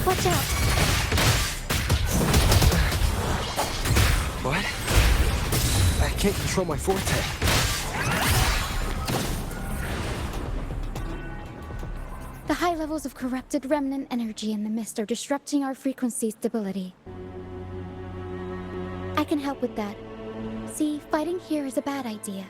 Watch out! What? I can't control my forte. The high levels of corrupted remnant energy in the mist are disrupting our frequency stability. I can help with that. See, fighting here is a bad idea.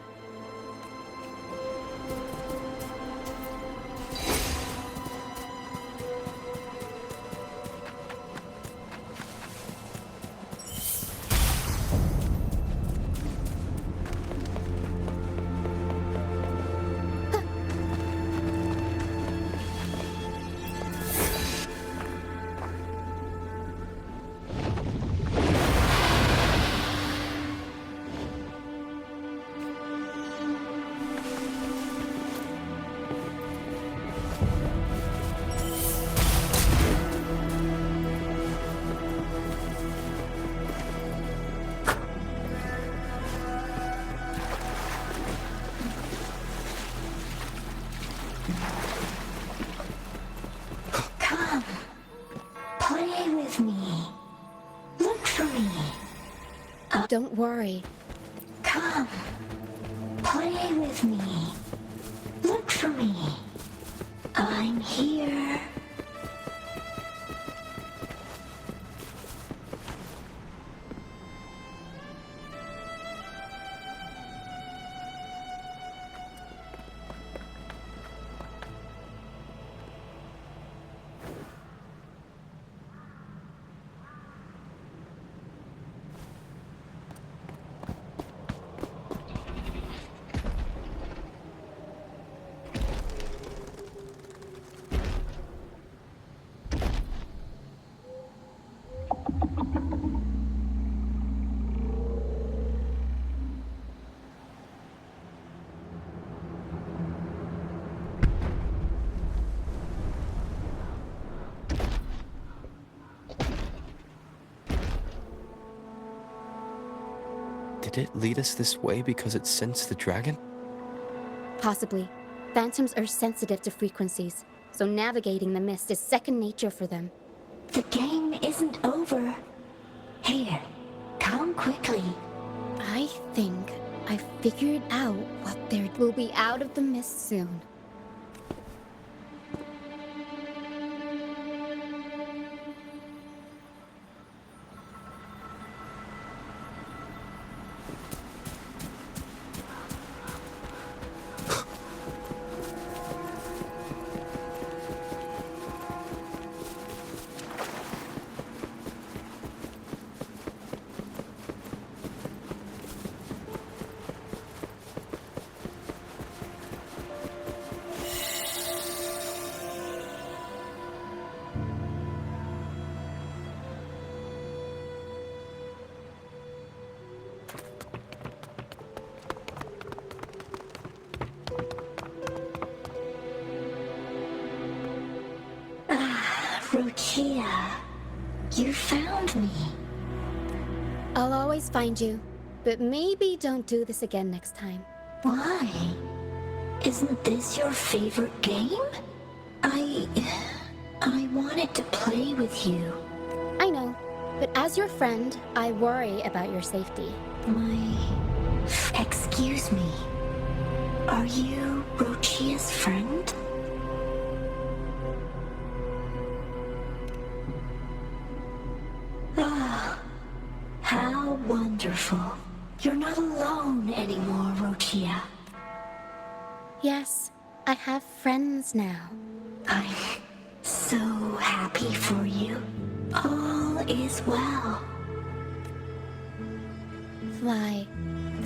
Come, play with me. Look for me. Don't worry. Come, play with me. Look for me. I'm here. Did it lead us this way because it sensed the dragon? Possibly. Phantoms are sensitive to frequencies, so navigating the mist is second nature for them. The game isn't over. Here, come quickly. I think I figured out what there will be out of the mist soon. Rochia, you found me. I'll always find you, but maybe don't do this again next time. Why? Isn't this your favorite game? I wanted to play with you. I know, but as your friend, I worry about your safety. Excuse me. Are you Rochia's friend? Ah, how wonderful. You're not alone anymore, Rochia. Yes, I have friends now. I'm so happy for you. All is well.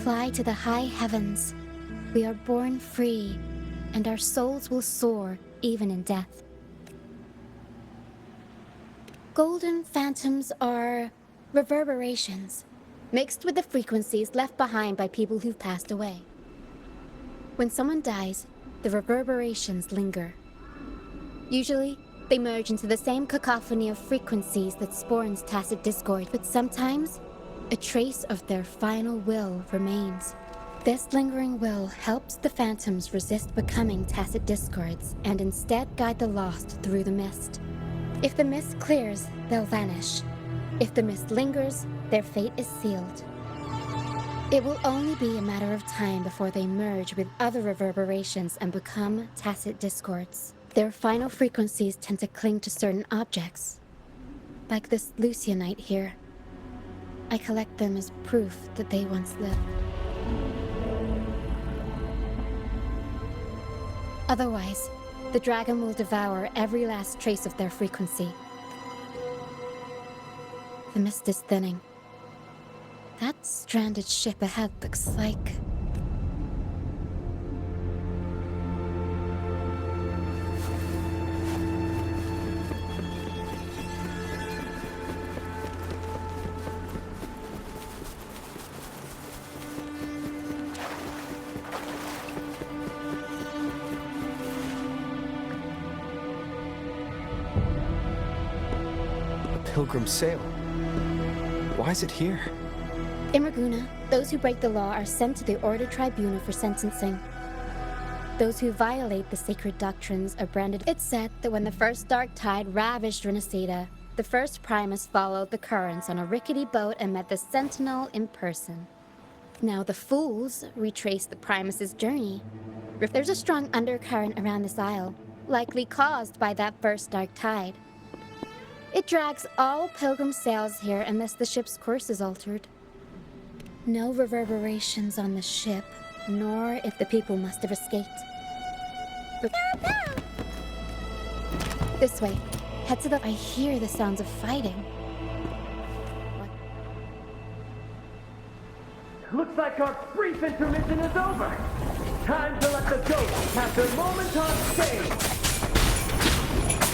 Fly to the high heavens. We are born free, and our souls will soar even in death. Golden phantoms are reverberations, mixed with the frequencies left behind by people who've passed away. When someone dies, the reverberations linger. Usually, they merge into the same cacophony of frequencies that spawns tacit discord, but sometimes, a trace of their final will remains. This lingering will helps the phantoms resist becoming tacit discords and instead guide the lost through the mist. If the mist clears, they'll vanish. If the mist lingers, their fate is sealed. It will only be a matter of time before they merge with other reverberations and become tacit discords. Their final frequencies tend to cling to certain objects. Like this Lucianite here. I collect them as proof that they once lived. Otherwise, the dragon will devour every last trace of their frequency. The mist is thinning. That stranded ship ahead looks like... Pilgrim Sail. Why is it here? In Raguna, those who break the law are sent to the Order Tribunal for sentencing. Those who violate the sacred doctrines are branded. It's said that when the first dark tide ravaged Renacida, the first Primus followed the currents on a rickety boat and met the Sentinel in person. Now the Fools retrace the Primus's journey. There's a strong undercurrent around this isle, likely caused by that first dark tide. It drags all pilgrim sails here unless the ship's course is altered. No reverberations on the ship, nor if the people must have escaped. But this way. Head to the... I hear the sounds of fighting. Looks like our brief intermission is over. Time to let the ghosts have their moment on stage.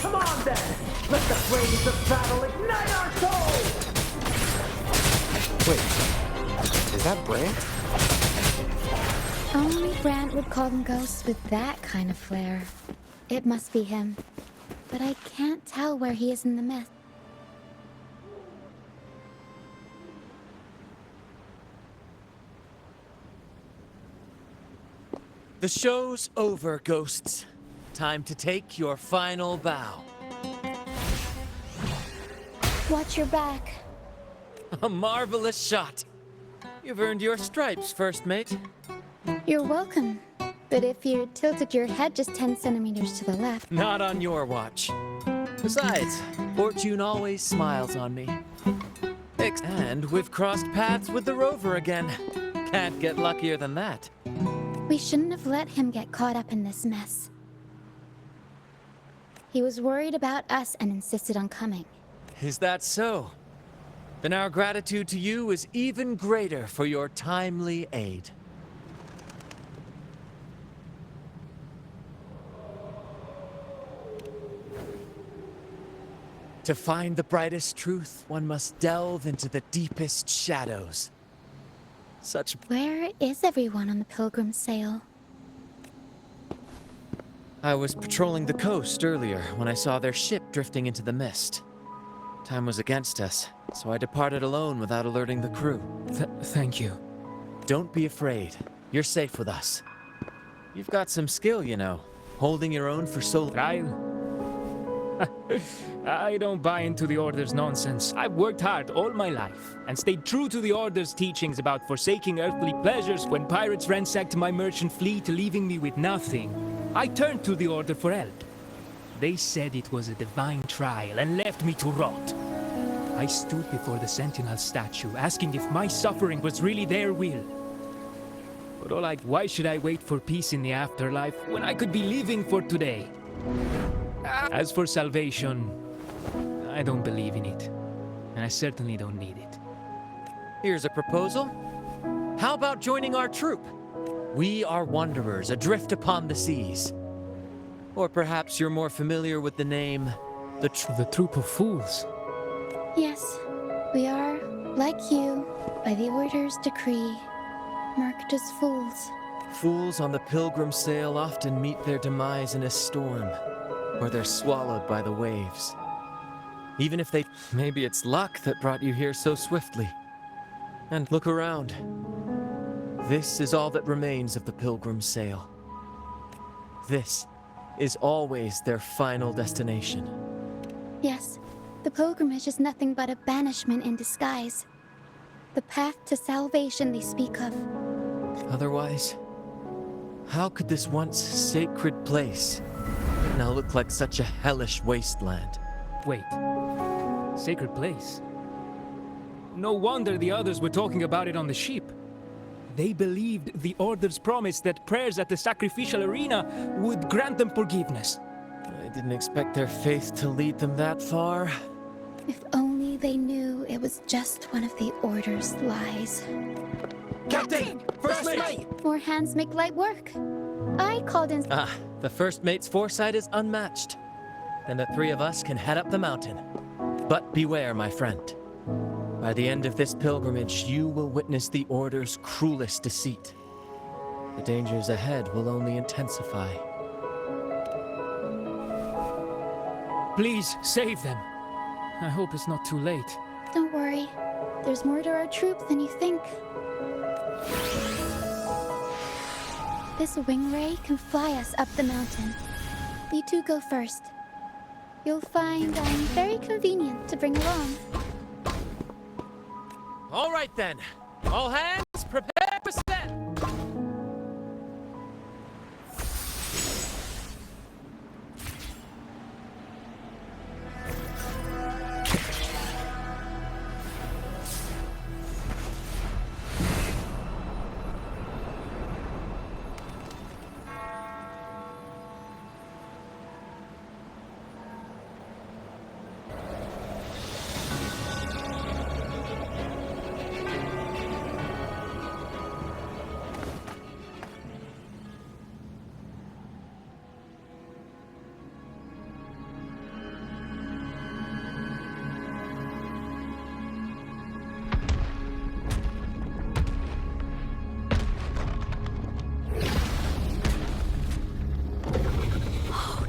Come on then! Let the flames of battle ignite our souls! Wait, is that Brand? Only Brand would call them ghosts with that kind of flair. It must be him. But I can't tell where he is in the myth. The show's over, ghosts. Time to take your final bow. Watch your back. A marvelous shot. You've earned your stripes, first mate. You're welcome. But if you tilted your head just 10 centimeters to the left... Not on your watch. Besides, fortune always smiles on me. And we've crossed paths with the rover again. Can't get luckier than that. We shouldn't have let him get caught up in this mess. He was worried about us and insisted on coming. Is that so? Then our gratitude to you is even greater for your timely aid. To find the brightest truth, one must delve into the deepest shadows. Such... Where is everyone on the Pilgrim Sail? I was patrolling the coast earlier when I saw their ship drifting into the mist. Time was against us, so I departed alone without alerting the crew. Thank you. Don't be afraid. You're safe with us. You've got some skill, you know, holding your own for so long. I don't buy into the Order's nonsense. I've worked hard all my life and stayed true to the Order's teachings about forsaking earthly pleasures. When pirates ransacked my merchant fleet, leaving me with nothing, I turned to the Order for help. They said it was a divine trial and left me to rot. I stood before the Sentinel statue, asking if my suffering was really their will. But why should I wait for peace in the afterlife when I could be living for today? As for salvation, I don't believe in it. And I certainly don't need it. Here's a proposal. How about joining our troop? We are wanderers adrift upon the seas. Or perhaps you're more familiar with the name, The Troop of Fools. Yes, we are, like you, by the Order's decree, marked as fools. Fools on the Pilgrim Sail often meet their demise in a storm, or they're swallowed by the waves. Even if they... Maybe it's luck that brought you here so swiftly. And look around. This is all that remains of the Pilgrim Sail. This is always their final destination. Yes, the pilgrimage is nothing but a banishment in disguise. The path to salvation they speak of. Otherwise, how could this once sacred place now look like such a hellish wasteland? Wait. Sacred place? No wonder the others were talking about it on the ship. They believed the Order's promise that prayers at the sacrificial arena would grant them forgiveness. I didn't expect their faith to lead them that far. If only they knew it was just one of the Order's lies. Captain! First mate! More hands make light work. I called in. The first mate's foresight is unmatched. Then the three of us can head up the mountain. But beware, my friend. By the end of this pilgrimage, you will witness the Order's cruelest deceit. The dangers ahead will only intensify. Please, save them. I hope it's not too late. Don't worry. There's more to our troop than you think. This wing ray can fly us up the mountain. You two go first. You'll find I'm very convenient to bring along. All right then. All hands, prepare for set!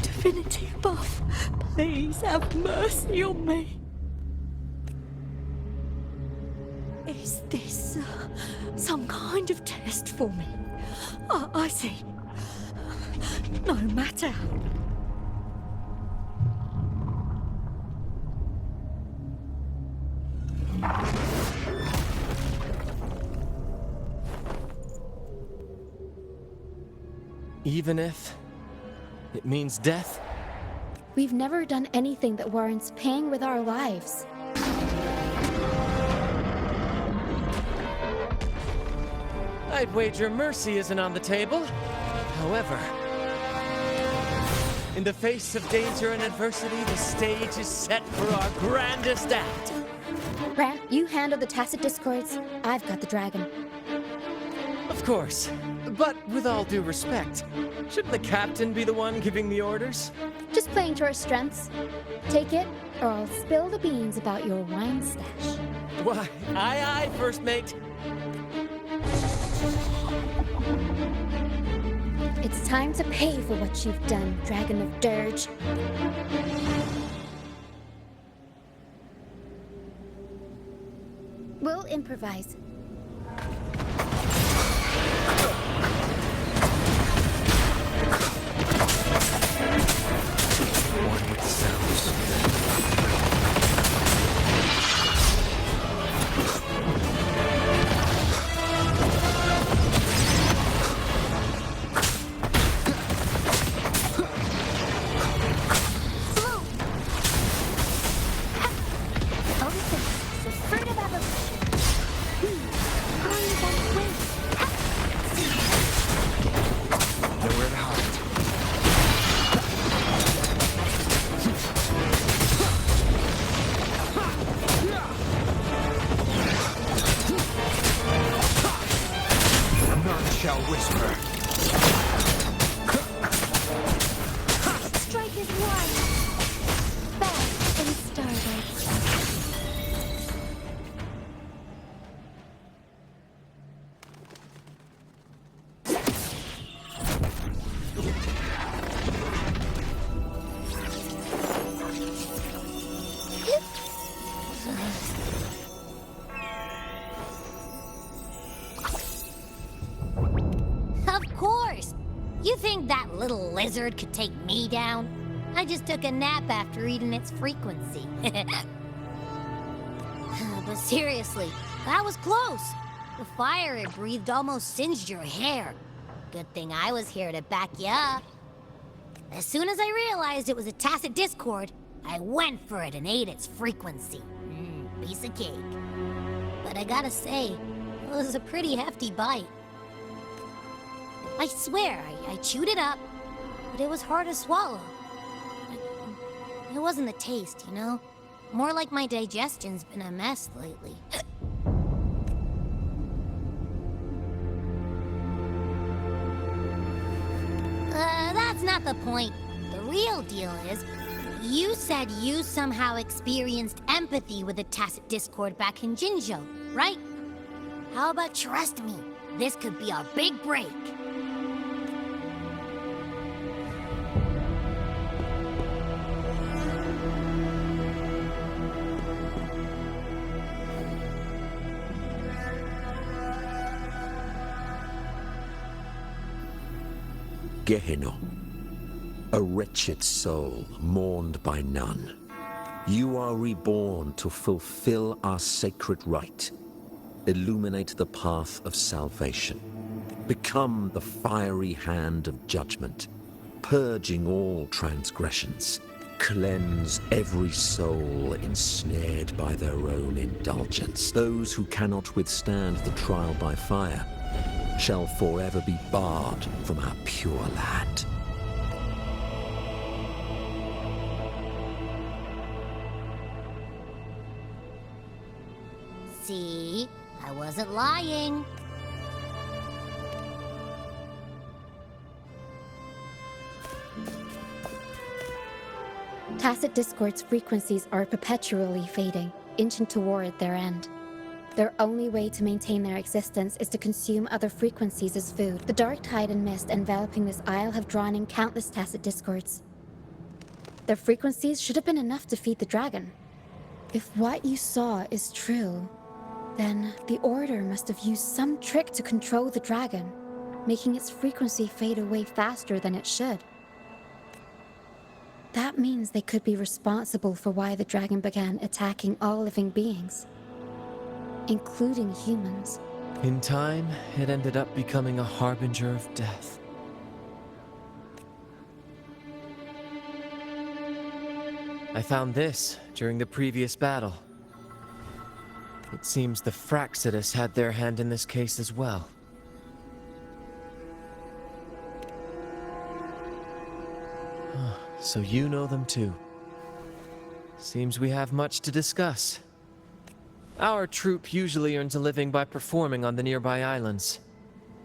Divinity above, please have mercy on me. Is this some kind of test for me? I see. No matter. Even if it means death? We've never done anything that warrants paying with our lives. I'd wager mercy isn't on the table. However, in the face of danger and adversity, the stage is set for our grandest act. Ram, you handle the tacit discords. I've got the dragon. Of course, but with all due respect, shouldn't the captain be the one giving the orders? Just playing to our strengths. Take it, or I'll spill the beans about your wine stash. Why, aye, first mate. It's time to pay for what you've done, Dragon of Dirge. We'll improvise. One with the sounds. Nowhere to hide. None shall whisper. Strike is one. Fast and started. Of course! You think that little lizard could take me down? I just took a nap after eating its frequency. But seriously, that was close. The fire it breathed almost singed your hair. Good thing I was here to back you up. As soon as I realized it was a tacit discord, I went for it and ate its frequency. Piece of cake. But I gotta say, it was a pretty hefty bite. I swear, I chewed it up, but it was hard to swallow. It wasn't the taste, you know? More like my digestion's been a mess lately. That's not the point. The real deal is, you said you somehow experienced empathy with the tacit discord back in Jinzhou, right? How about trust me? This could be our big break. Gehenna, a wretched soul mourned by none. You are reborn to fulfill our sacred rite. Illuminate the path of salvation. Become the fiery hand of judgment, purging all transgressions. Cleanse every soul ensnared by their own indulgence. Those who cannot withstand the trial by fire shall forever be barred from our pure land. See? I wasn't lying. Tacit discord's frequencies are perpetually fading, inching toward their end. Their only way to maintain their existence is to consume other frequencies as food. The dark tide and mist enveloping this isle have drawn in countless tacit discords. Their frequencies should have been enough to feed the dragon. If what you saw is true, then the Order must have used some trick to control the dragon, making its frequency fade away faster than it should. That means they could be responsible for why the dragon began attacking all living beings, including humans. In time, it ended up becoming a harbinger of death. I found this during the previous battle. It seems the Fraxidus had their hand in this case as well. So you know them too. Seems we have much to discuss. Our troop usually earns a living by performing on the nearby islands.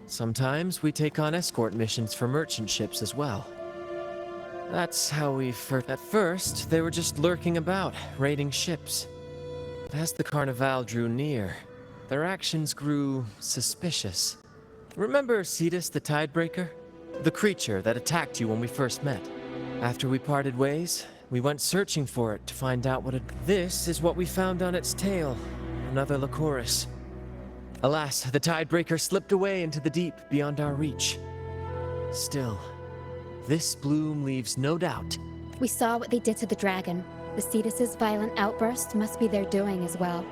Sometimes we take on escort missions for merchant ships as well. That's how we At first, they were just lurking about, raiding ships. But as the Carnival drew near, their actions grew suspicious. Remember Cetus the Tidebreaker? The creature that attacked you when we first met? After we parted ways, we went searching for it to find out what it... This is what we found on its tail. Another Lycoris. Alas, the Tidebreaker slipped away into the deep beyond our reach. Still, this bloom leaves no doubt. We saw what they did to the dragon. The Cetus's violent outburst must be their doing as well.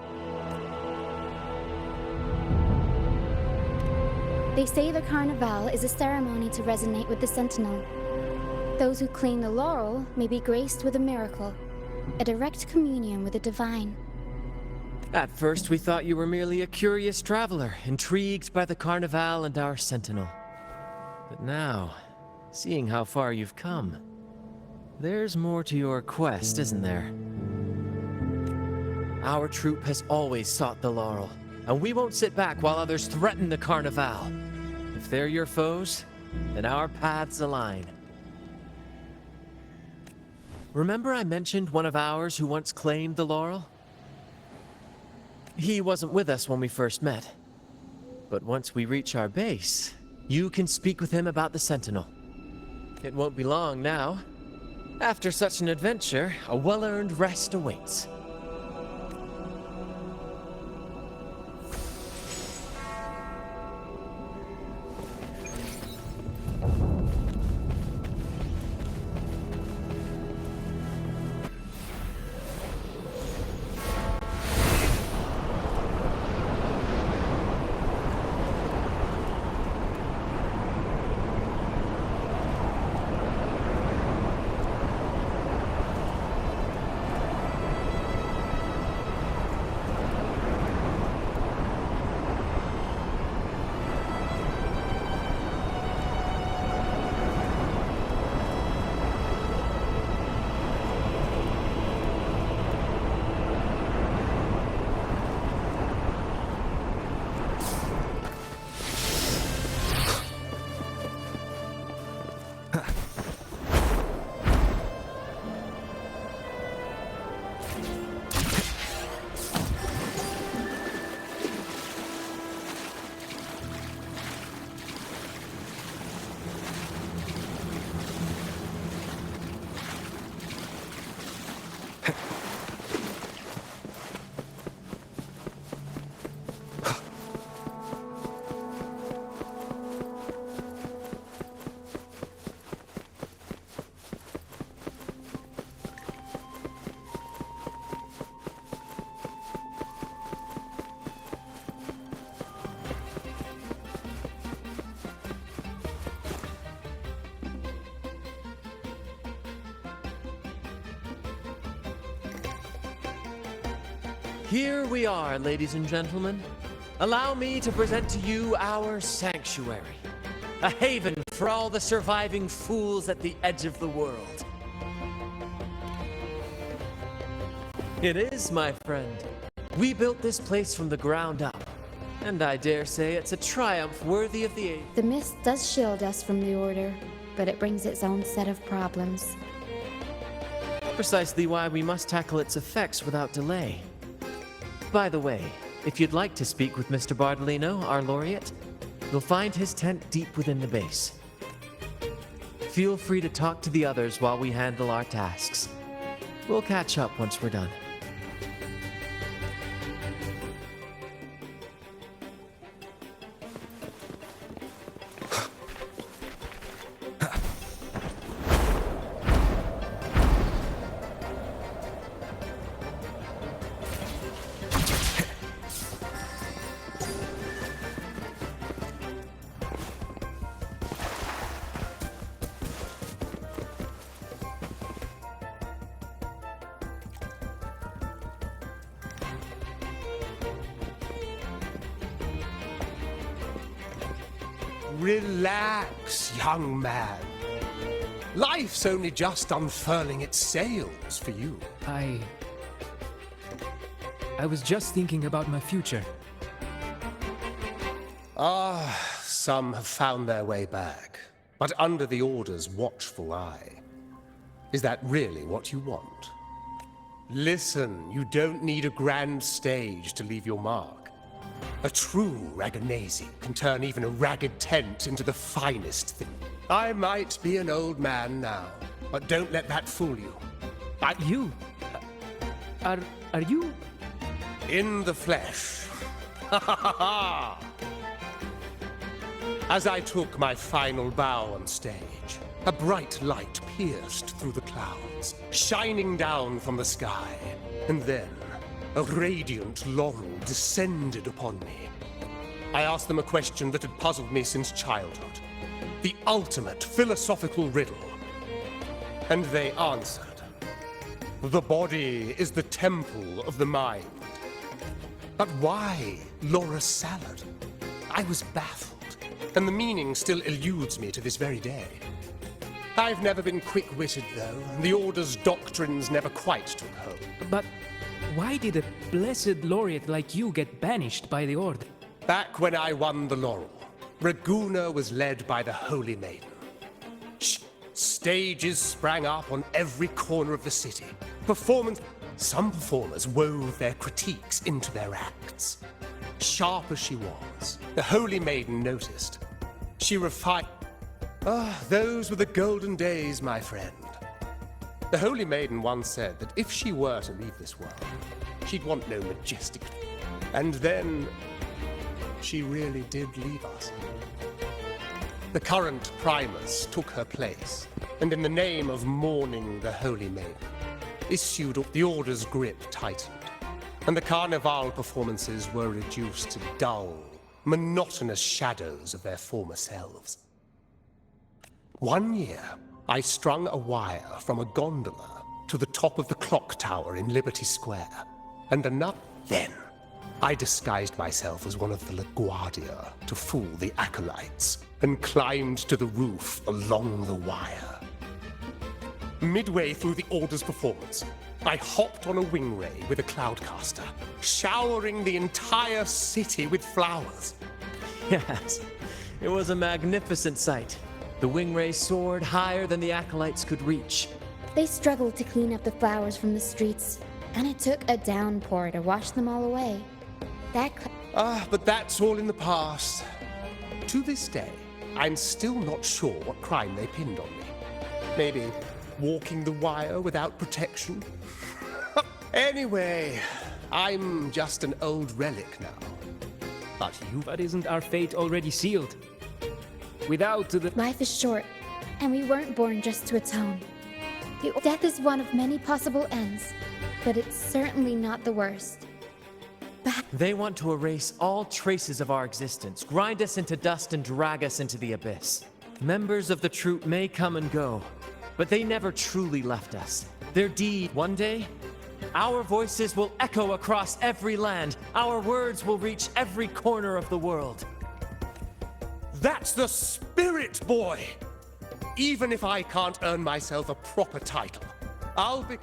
They say the Carnival is a ceremony to resonate with the Sentinel. Those who claim the laurel may be graced with a miracle, a direct communion with the divine. At first, we thought you were merely a curious traveler, intrigued by the Carnival and our Sentinel. But now, seeing how far you've come, there's more to your quest, isn't there? Our troop has always sought the laurel, and we won't sit back while others threaten the Carnival. If they're your foes, then our paths align. Remember I mentioned one of ours who once claimed the laurel? He wasn't with us when we first met. But once we reach our base, you can speak with him about the Sentinel. It won't be long now. After such an adventure, a well-earned rest awaits. Here we are, ladies and gentlemen. Allow me to present to you our sanctuary. A haven for all the surviving fools at the edge of the world. It is, my friend. We built this place from the ground up. And I dare say it's a triumph worthy of the age. The mist does shield us from the Order, but it brings its own set of problems. Precisely why we must tackle its effects without delay. By the way, if you'd like to speak with Mr. Bardolino, our laureate, you'll find his tent deep within the base. Feel free to talk to the others while we handle our tasks. We'll catch up once we're done. Relax, young man. Life's only just unfurling its sails for you. I was just thinking about my future. Some have found their way back, but under the Order's watchful eye. Is that really what you want? Listen, you don't need a grand stage to leave your mark. A true Raganese can turn even a ragged tent into the finest thing. I might be an old man now, but don't let that fool you. You? Are you? In the flesh. Ha ha ha ha! As I took my final bow on stage, a bright light pierced through the clouds, shining down from the sky, and then a radiant laurel descended upon me. I asked them a question that had puzzled me since childhood, the ultimate philosophical riddle. And they answered. The body is the temple of the mind. But why Laura Salad? I was baffled, and the meaning still eludes me to this very day. I've never been quick-witted, though. The Order's doctrines never quite took hold. But why did a blessed laureate like you get banished by the Order? Back when I won the laurel, Raguna was led by the Holy Maiden. Stages sprang up on every corner of the city. Some performers wove their critiques into their acts. Sharp as she was, the Holy Maiden noticed. She refined. Those were the golden days, my friend. The Holy Maiden once said that if she were to leave this world, she'd want no majestic. And then she really did leave us. The current Primus took her place, and in the name of mourning the Holy Maiden, issued the Order's grip tightened, and the Carnival performances were reduced to dull, monotonous shadows of their former selves. One year, I strung a wire from a gondola to the top of the clock tower in Liberty Square, and then I disguised myself as one of the LaGuardia to fool the acolytes, and climbed to the roof along the wire. Midway through the Order's performance, I hopped on a wing ray with a cloudcaster, showering the entire city with flowers. Yes, it was a magnificent sight. The wing rays soared higher than the acolytes could reach. They struggled to clean up the flowers from the streets, and it took a downpour to wash them all away. But that's all in the past. To this day, I'm still not sure what crime they pinned on me. Maybe walking the wire without protection? Anyway, I'm just an old relic now. But you... But isn't our fate already sealed? Without the... Life is short, and we weren't born just to atone. Death is one of many possible ends, but it's certainly not the worst. They want to erase all traces of our existence, grind us into dust and drag us into the abyss. Members of the troupe may come and go, but they never truly left us. Their deed, one day, our voices will echo across every land. Our words will reach every corner of the world. That's the spirit, boy! Even if I can't earn myself a proper title, I'll be...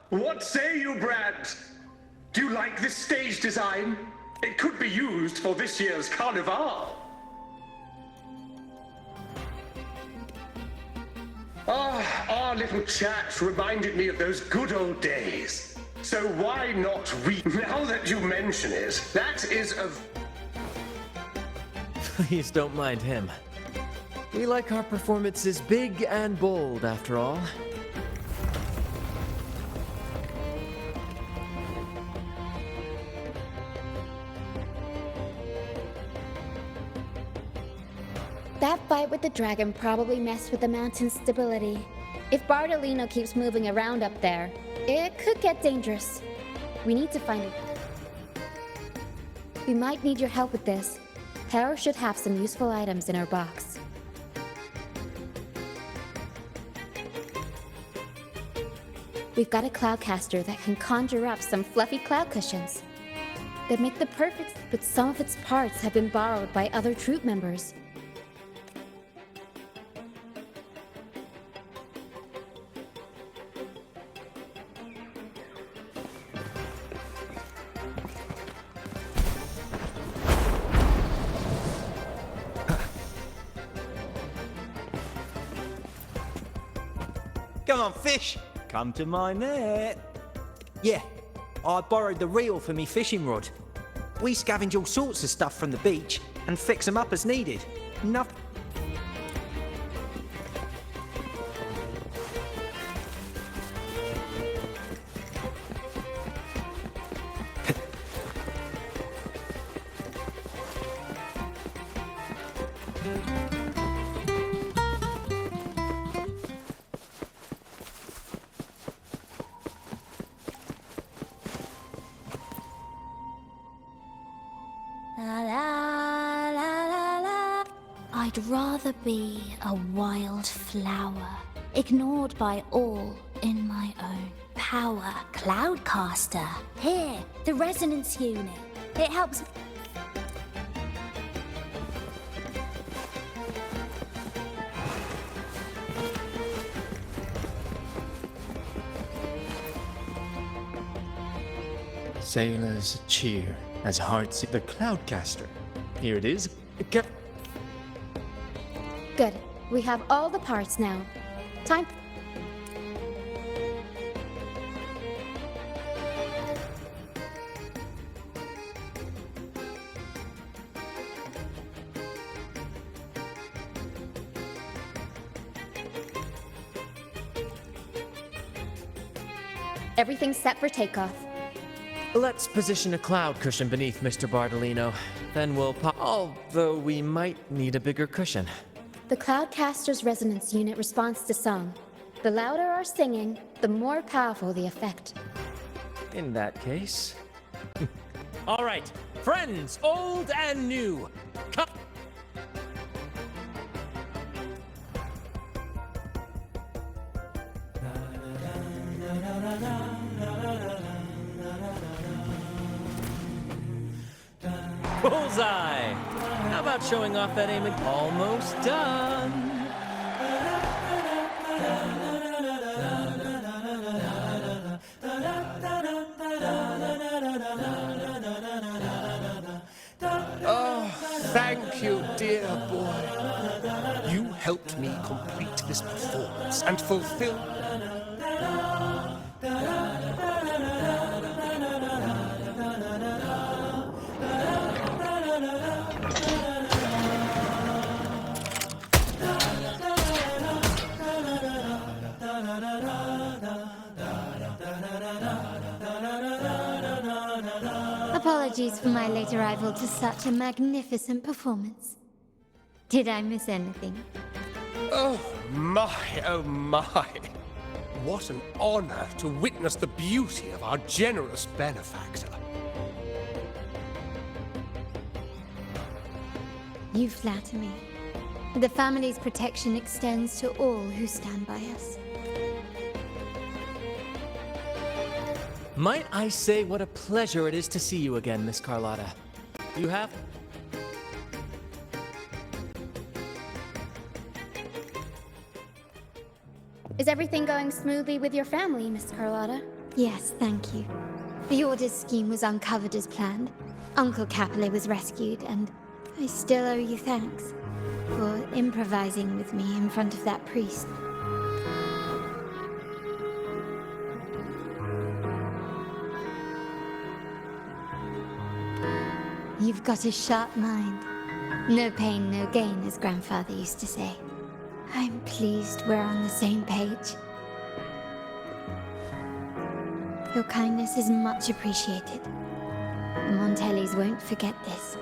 What say you, Brad? Do you like this stage design? It could be used for this year's carnival. Our little chat reminded me of those good old days. So why not now that you mention it, that is a... Please don't mind him. We like our performances big and bold, after all. That fight with the dragon probably messed with the mountain's stability. If Bardolino keeps moving around up there, it could get dangerous. We need to find it. We might need your help with this. Hera should have some useful items in her box. We've got a cloudcaster that can conjure up some fluffy cloud cushions. They'd make the perfect, but some of its parts have been borrowed by other troop members. Come on, fish! Come to my net. Yeah, I borrowed the reel for me fishing rod. We scavenge all sorts of stuff from the beach and fix them up as needed. Nothing. I'd rather be a wild flower, ignored by all in my own power. Cloudcaster. Here, the resonance unit. It helps. Sailors cheer as hearts the Cloudcaster. Here it is. Good. We have all the parts now. Time. Everything's set for takeoff. Let's position a cloud cushion beneath Mr. Bardolino. Then we'll pop. Although we might need a bigger cushion. The Cloudcaster's resonance unit responds to song. The louder our singing, the more powerful the effect. In that case. All right, friends, old and new. Come. Bullseye! How about showing off that aim? Almost done. Oh, thank you, dear boy. You helped me complete this performance and fulfill... Apologies for my late arrival to such a magnificent performance. Did I miss anything? Oh my, oh my. What an honor to witness the beauty of our generous benefactor. You flatter me. The family's protection extends to all who stand by us. Might I say what a pleasure it is to see you again, Miss Carlotta. You have... Is everything going smoothly with your family, Miss Carlotta? Yes, thank you. The Order's scheme was uncovered as planned. Uncle Capilet was rescued, and I still owe you thanks for improvising with me in front of that priest. You've got a sharp mind. No pain, no gain, as Grandfather used to say. I'm pleased we're on the same page. Your kindness is much appreciated. The Montellis won't forget this.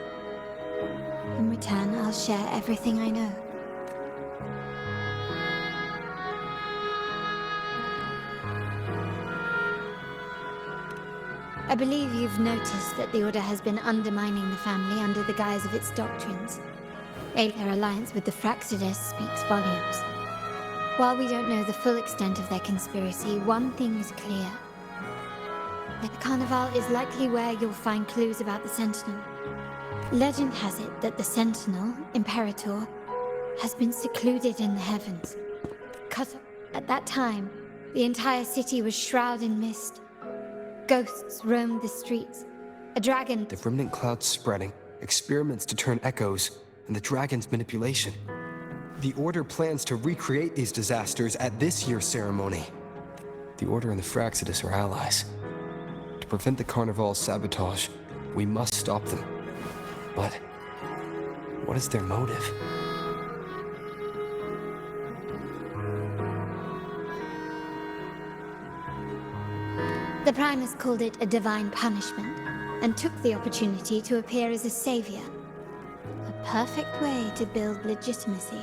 In return, I'll share everything I know. I believe you've noticed that the Order has been undermining the family under the guise of its doctrines. Their alliance with the Fraxidus speaks volumes. While we don't know the full extent of their conspiracy, one thing is clear. The Carnival is likely where you'll find clues about the Sentinel. Legend has it that the Sentinel, Imperator, has been secluded in the heavens. Cut at that time, the entire city was shrouded in mist. Ghosts roamed the streets. A dragon... The remnant cloud's spreading, experiments to turn echoes, and the dragon's manipulation. The Order plans to recreate these disasters at this year's ceremony. The Order and the Fraxidus are allies. To prevent the Carnival's sabotage, we must stop them. But what is their motive? The Primus called it a divine punishment, and took the opportunity to appear as a savior. A perfect way to build legitimacy.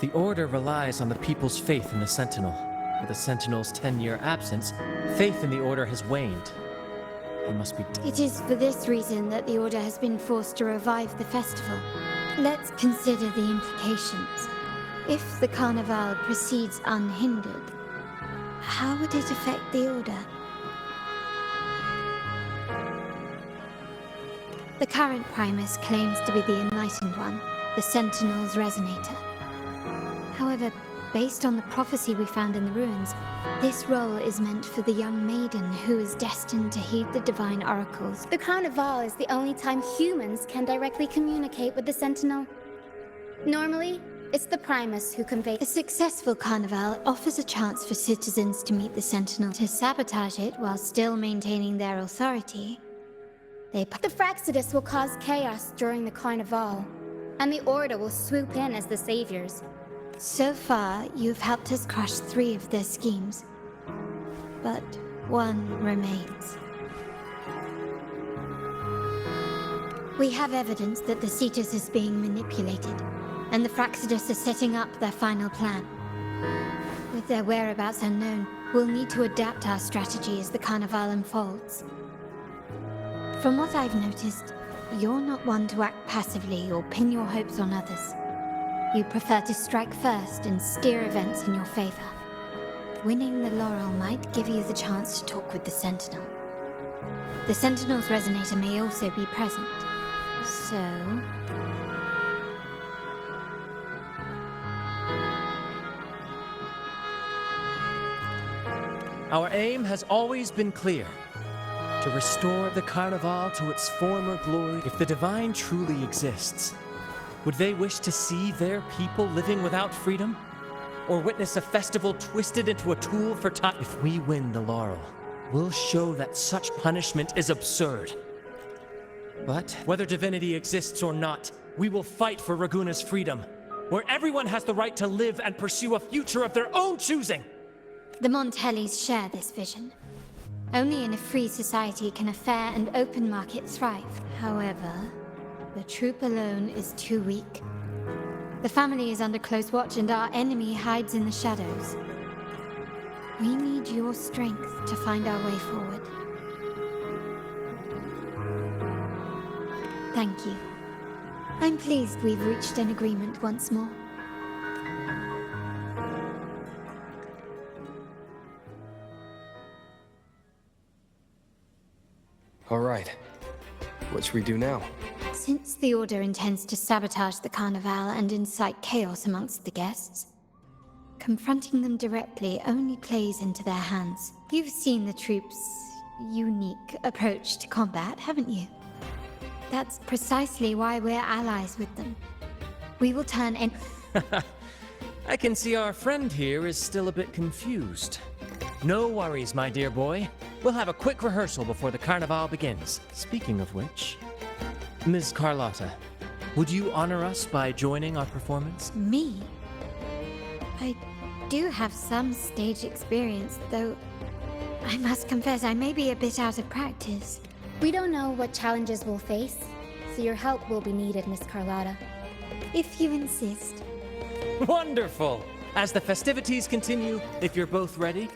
The Order relies on the people's faith in the Sentinel. With the Sentinel's 10-year absence, faith in the Order has waned. It must be... It is for this reason that the Order has been forced to revive the festival. Let's consider the implications. If the Carnival proceeds unhindered, how would it affect the Order? The current Primus claims to be the Enlightened One, the Sentinel's Resonator. However, based on the prophecy we found in the ruins, this role is meant for the young maiden who is destined to heed the divine oracles. The Carnival is the only time humans can directly communicate with the Sentinel. Normally, it's the Primus who conveys. A successful Carnival offers a chance for citizens to meet the Sentinel. To sabotage it while still maintaining their authority, the Fraxidus will cause chaos during the Carnival, and the Order will swoop in as the saviors. So far, you've helped us crush 3 of their schemes. But one remains. We have evidence that the Cetus is being manipulated, and the Fraxidus are setting up their final plan. With their whereabouts unknown, we'll need to adapt our strategy as the Carnival unfolds. From what I've noticed, you're not one to act passively or pin your hopes on others. You prefer to strike first and steer events in your favor. Winning the laurel might give you the chance to talk with the Sentinel. The Sentinel's Resonator may also be present, So, Our aim has always been clear. To restore the Carnival to its former glory. If the divine truly exists, would they wish to see their people living without freedom? Or witness a festival twisted into a tool for time? If we win the laurel, we'll show that such punishment is absurd. But whether divinity exists or not, we will fight for Raguna's freedom, where everyone has the right to live and pursue a future of their own choosing. the Montellis share this vision. Only in a free society can a fair and open market thrive. However, the troop alone is too weak. The family is under close watch and our enemy hides in the shadows. We need your strength to find our way forward. Thank you. I'm pleased we've reached an agreement once more. All right. What should we do now? Since the Order intends to sabotage the Carnival and incite chaos amongst the guests, confronting them directly only plays into their hands. You've seen the troops' unique approach to combat, haven't you? That's precisely why we're allies with them. We will turn in... I can see our friend here is still a bit confused. No worries, my dear boy. We'll have a quick rehearsal before the Carnival begins. Speaking of which, Ms. Carlotta, would you honor us by joining our performance? Me? I do have some stage experience, though I must confess I may be a bit out of practice. We don't know what challenges we'll face, so your help will be needed, Miss Carlotta. If you insist. Wonderful! As the festivities continue, if you're both ready,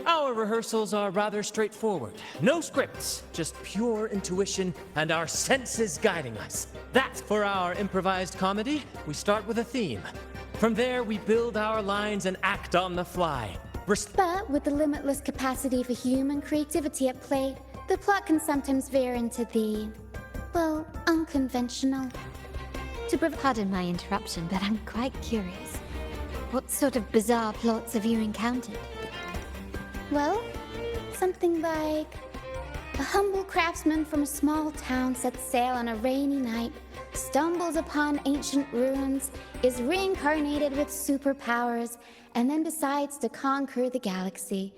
our rehearsals are rather straightforward. No scripts, just pure intuition and our senses guiding us. That's for our improvised comedy. We start with a theme. From there, we build our lines and act on the fly. But with the limitless capacity for human creativity at play, the plot can sometimes veer into the, well, unconventional. Pardon my interruption, but I'm quite curious. What sort of bizarre plots have you encountered? Well, something like a humble craftsman from a small town sets sail on a rainy night, stumbles upon ancient ruins, is reincarnated with superpowers, and then decides to conquer the galaxy.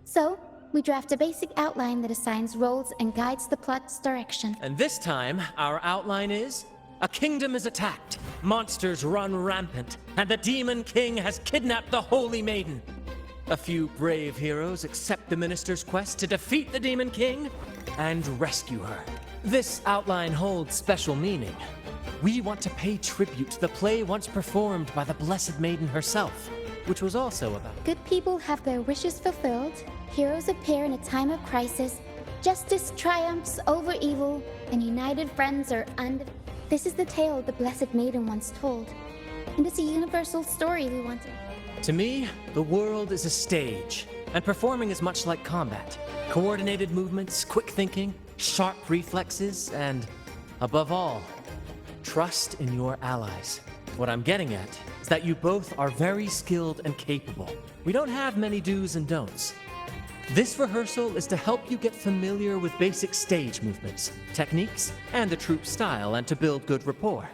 So, we draft a basic outline that assigns roles and guides the plot's direction. And this time, our outline is: a kingdom is attacked, monsters run rampant, and the Demon King has kidnapped the Holy Maiden. A few brave heroes accept the minister's quest to defeat the Demon King and rescue her. This outline holds special meaning. We want to pay tribute to the play once performed by the Blessed Maiden herself, which was also about Good people have their wishes fulfilled, heroes appear in a time of crisis, justice triumphs over evil, and united friends are This is the tale the Blessed Maiden once told, and it's a universal story we want to... To me, the world is a stage, and performing is much like combat. Coordinated movements, quick thinking, sharp reflexes, and, above all, trust in your allies. What I'm getting at is that you both are very skilled and capable. We don't have many do's and don'ts. This rehearsal is to help you get familiar with basic stage movements, techniques, and the troupe style, and to build good rapport.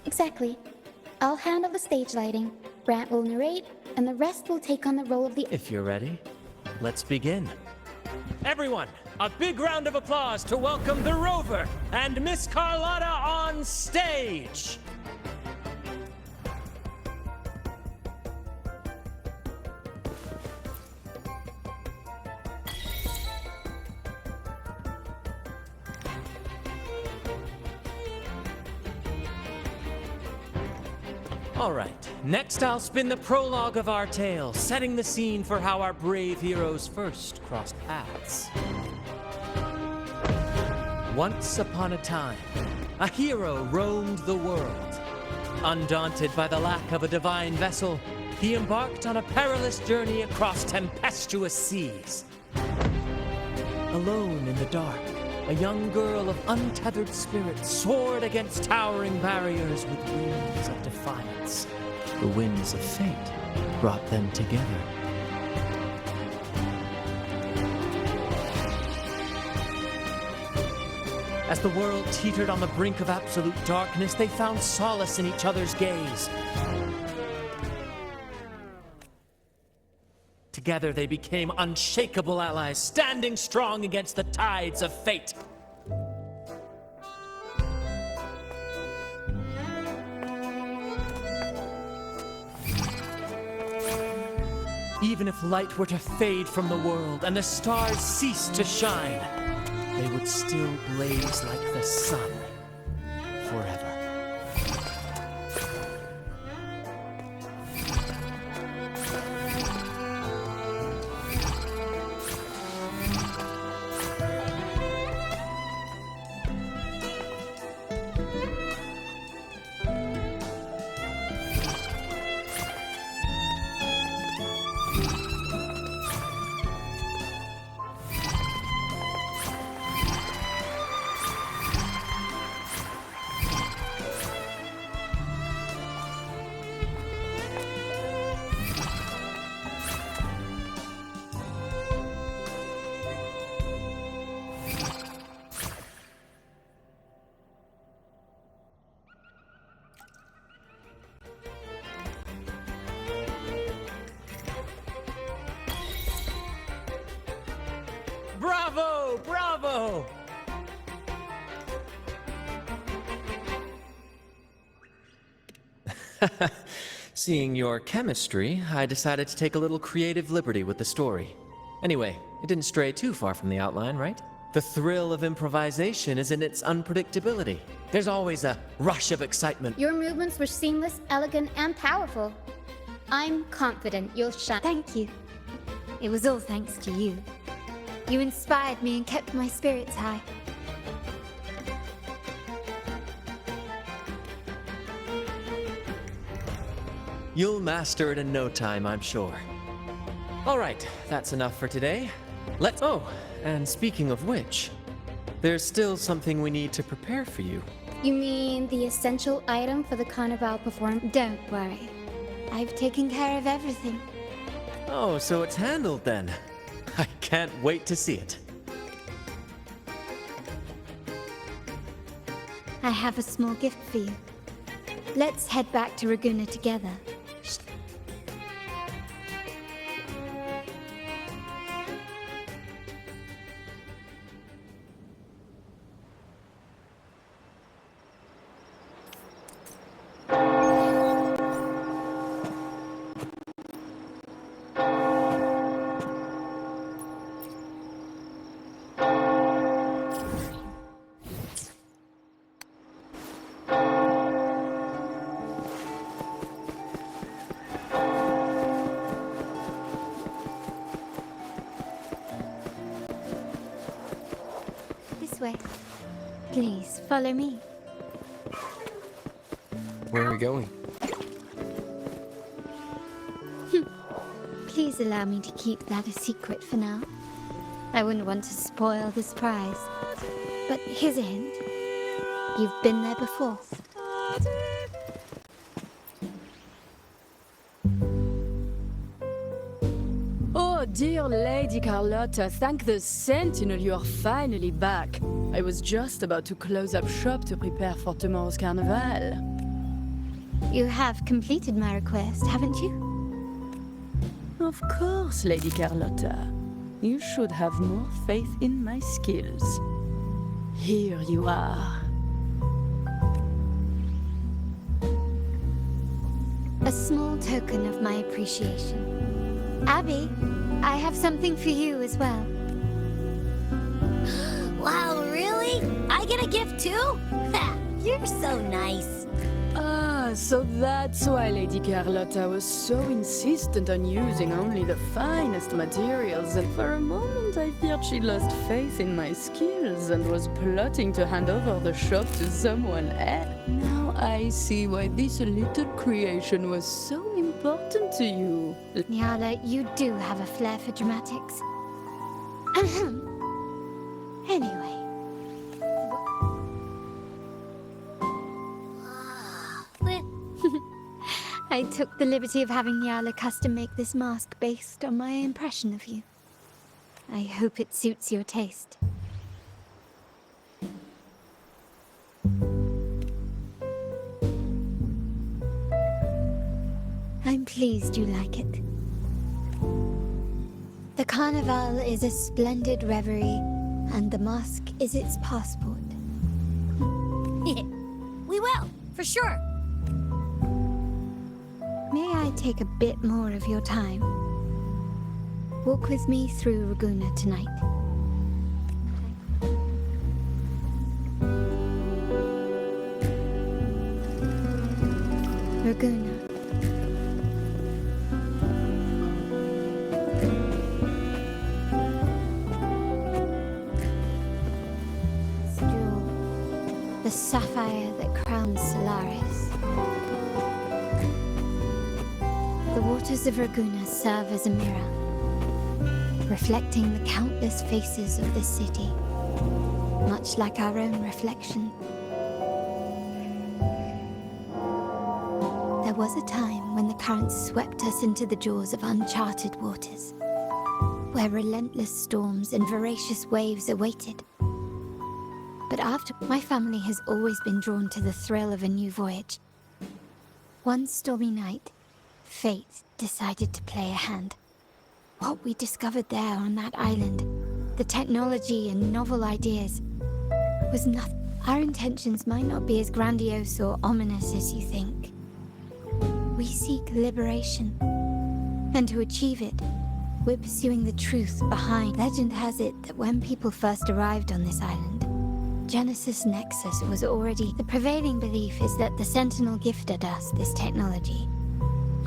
Exactly. I'll handle the stage lighting, Brant will narrate, and the rest will take on the role of the... If you're ready, let's begin. Everyone, a big round of applause to welcome the Rover and Miss Carlotta on stage! All right, next I'll spin the prologue of our tale, setting the scene for how our brave heroes first crossed paths. Once upon a time, a hero roamed the world. Undaunted by the lack of a divine vessel, he embarked on a perilous journey across tempestuous seas. Alone in the dark, a young girl of untethered spirit soared against towering barriers with wings of defiance. The winds of fate brought them together. As the world teetered on the brink of absolute darkness, they found solace in each other's gaze. Together they became unshakable allies, standing strong against the tides of fate. Even if light were to fade from the world and the stars cease to shine, they would still blaze like the sun forever. Bravo! Bravo! Seeing your chemistry, I decided to take a little creative liberty with the story. Anyway, it didn't stray too far from the outline, right? The thrill of improvisation is in its unpredictability. There's always a rush of excitement. Your movements were seamless, elegant, and powerful. I'm confident you'll shine. Thank you. It was all thanks to you. You inspired me and kept my spirits high. You'll master it in no time, I'm sure. All right, that's enough for today. Oh, and speaking of which, there's still something we need to prepare for you. You mean the essential item for the Carnival performance? Don't worry. I've taken care of everything. Oh, so it's handled then. I can't wait to see it. I have a small gift for you. Let's head back to Raguna together. This way. Please, follow me. Where are we going? Please allow me to keep that a secret for now. I wouldn't want to spoil the surprise. But here's a hint. You've been there before. Oh, dear Lady Carlotta, thank the Sentinel you're finally back. I was just about to close up shop to prepare for tomorrow's carnival. You have completed my request, haven't you? Of course, Lady Carlotta. You should have more faith in my skills. Here you are. A small token of my appreciation. Abby, I have something for you as well. Wow, really? I get a gift too? Ha, you're so nice. Ah, So that's why Lady Carlotta was so insistent on using only the finest materials, and for a moment I feared she'd lost faith in my skills and was plotting to hand over the shop to someone else. Now I see why this little creation was so important to you. Nyala, you do have a flair for dramatics. Anyway. I took the liberty of having Nyala custom make this mask based on my impression of you. I hope it suits your taste. I'm pleased you like it. The carnival is a splendid reverie, and the mask is its passport. We will, for sure. May I take a bit more of your time? Walk with me through Raguna tonight. Raguna. This jewel, the sapphire that crowns Solaris. The waters of Raguna serve as a mirror, reflecting the countless faces of this city, much like our own reflection. There was a time when the currents swept us into the jaws of uncharted waters, where relentless storms and voracious waves awaited. But after, my family has always been drawn to the thrill of a new voyage. One stormy night, fate decided to play a hand. What we discovered there on that island, the technology and novel ideas, was nothing. Our intentions might not be as grandiose or ominous as you think. We seek liberation, and to achieve it, we're pursuing the truth behind. Legend has it that when people first arrived on this island, Genesis Nexus was already. The prevailing belief is that the Sentinel gifted us this technology.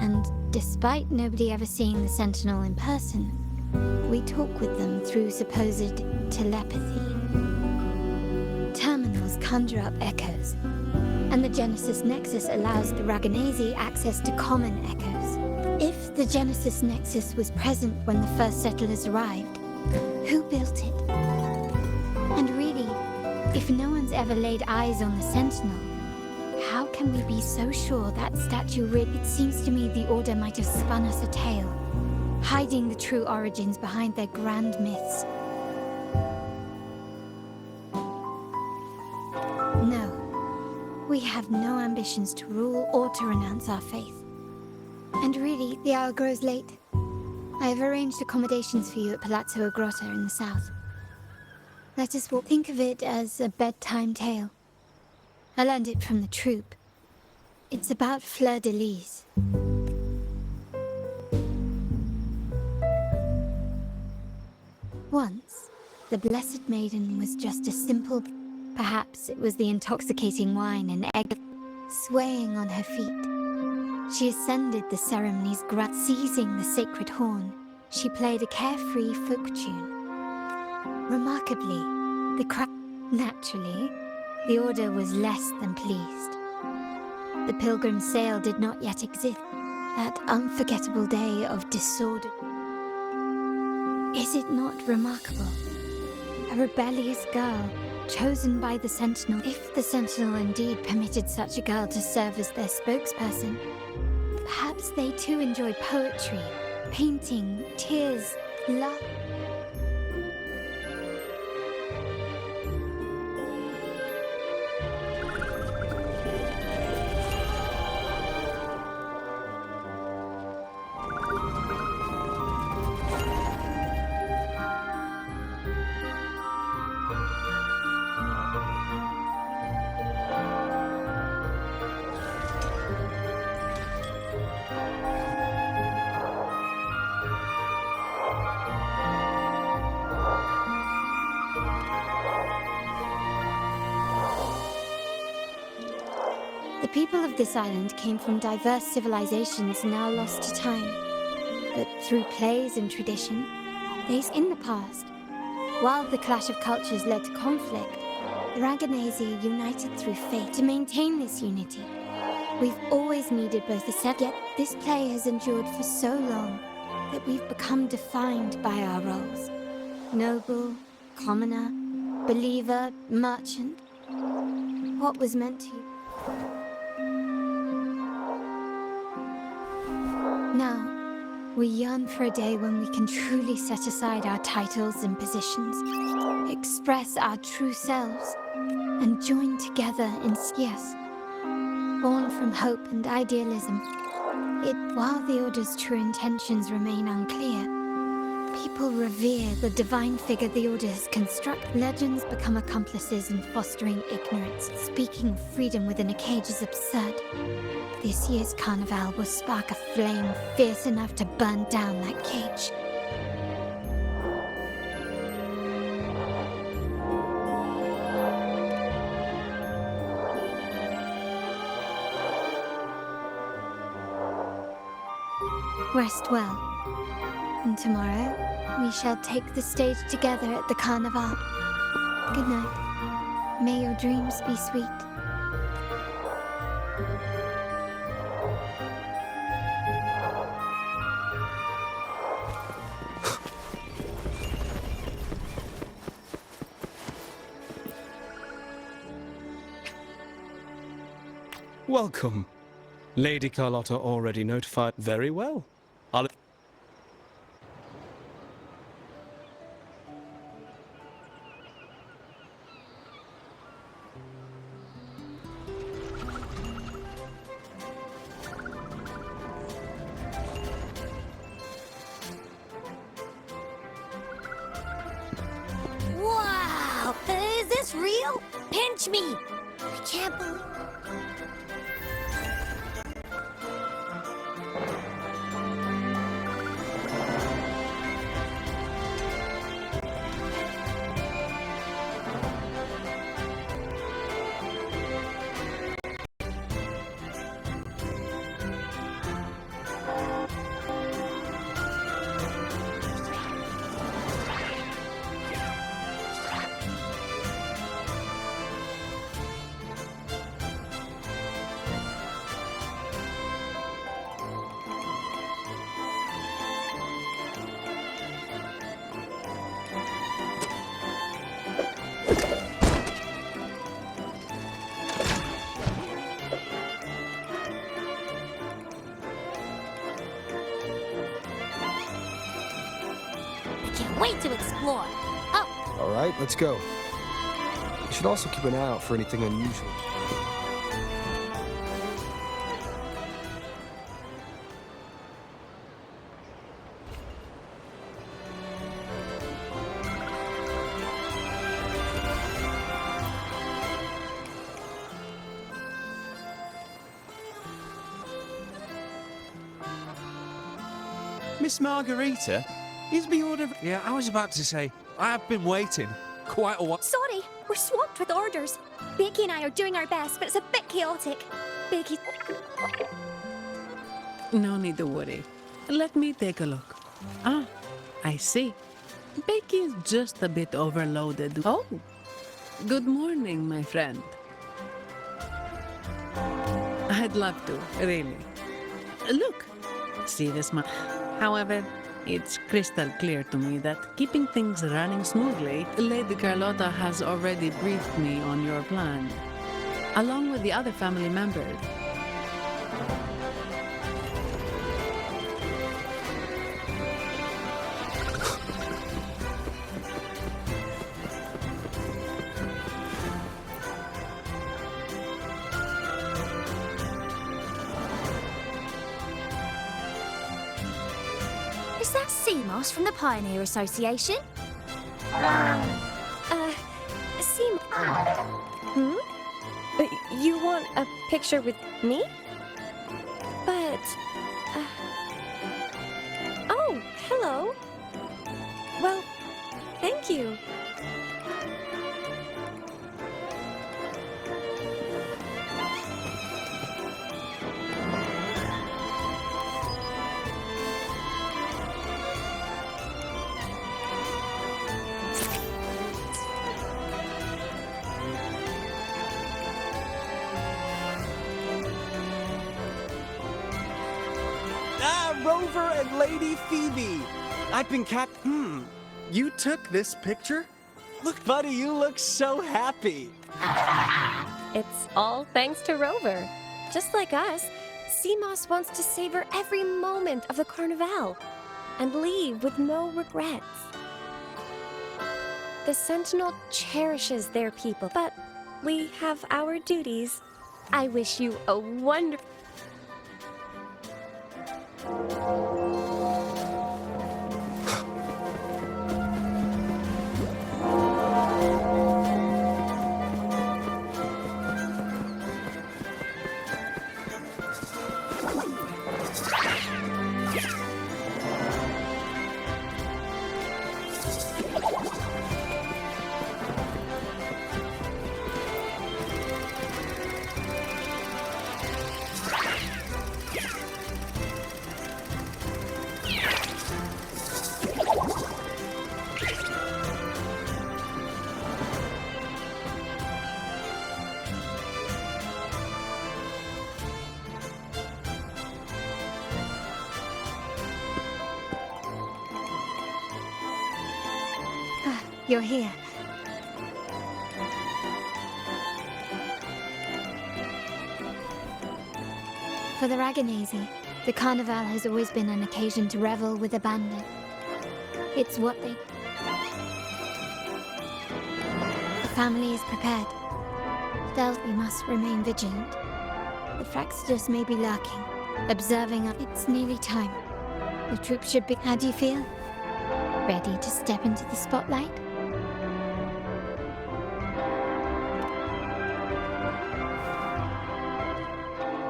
And despite nobody ever seeing the Sentinel in person, we talk with them through supposed telepathy. Terminals conjure up echoes, and the Genesis Nexus allows the Raganese access to common echoes. If the Genesis Nexus was present when the first settlers arrived, who built it? And really, if no one's ever laid eyes on the Sentinel, how can we be so sure that statue It seems to me the Order might have spun us a tale, hiding the true origins behind their grand myths. No, we have no ambitions to rule or to renounce our faith. And really, the hour grows late. I have arranged accommodations for you at Palazzo Grotta in the south. Let us walk. Think of it as a bedtime tale. I learned it from the troupe. It's about fleur-de-lis. Once, the Blessed Maiden was just a simple... Perhaps it was the intoxicating wine and egg swaying on her feet. She ascended the ceremony's seizing the sacred horn. She played a carefree folk tune. Remarkably, naturally, the Order was less than pleased. The pilgrim sail did not yet exist. That unforgettable day of disorder. Is it not remarkable? A rebellious girl, chosen by the Sentinel. If the Sentinel indeed permitted such a girl to serve as their spokesperson, perhaps they too enjoy poetry, painting, tears, love. people of this island came from diverse civilizations now lost to time. But through plays and tradition, in the past, while the clash of cultures led to conflict, the Raganazi united through fate to maintain this unity. We've always needed both a set, yet this play has endured for so long that we've become defined by our roles. Noble, commoner, believer, merchant. What was meant to... Now, we yearn for a day when we can truly set aside our titles and positions, express our true selves, and join together in Skias. Born from hope and idealism, while the Order's true intentions remain unclear, people revere the divine figure the Order has constructed. Legends become accomplices in fostering ignorance. Speaking of freedom within a cage is absurd. This year's carnival will spark a flame fierce enough to burn down that cage. Rest well, and tomorrow we shall take the stage together at the carnival. Good night. May your dreams be sweet. Welcome. Lady Carlotta already notified. Very well. I'll... Wow! Is this real? Pinch me! I can't believe... Wait to explore. Oh. All right, let's go. You should also keep an eye out for anything unusual. Miss Margarita? Is the order... Yeah, I was about to say, I've been waiting quite a while. Sorry, we're swamped with orders. Becky and I are doing our best, but it's a bit chaotic. Becky... No need to worry. Let me take a look. Ah, I see. Becky is just a bit overloaded. Oh, good morning, my friend. I'd love to, really. Look, see this much. However, it's crystal clear to me that keeping things running smoothly, Lady Carlotta has already briefed me on your plan, along with the other family members. Is that Seamoss from the Pioneer Association? You want a picture with me? But... Oh, hello. Well, thank you. Rover and Lady Phoebe. I've been You took this picture? Look, buddy, you look so happy. It's all thanks to Rover. Just like us, Seamoss wants to savor every moment of the Carnival and leave with no regrets. The Sentinel cherishes their people, but we have our duties. I wish you a wonderful... You're here. For the Raganazi, the Carnival has always been an occasion to revel with abandon. It's what they... The family is prepared. Still, we must remain vigilant. The Fraxidus may be lurking, observing us. It's nearly time. The troops should be... How do you feel? Ready to step into the spotlight?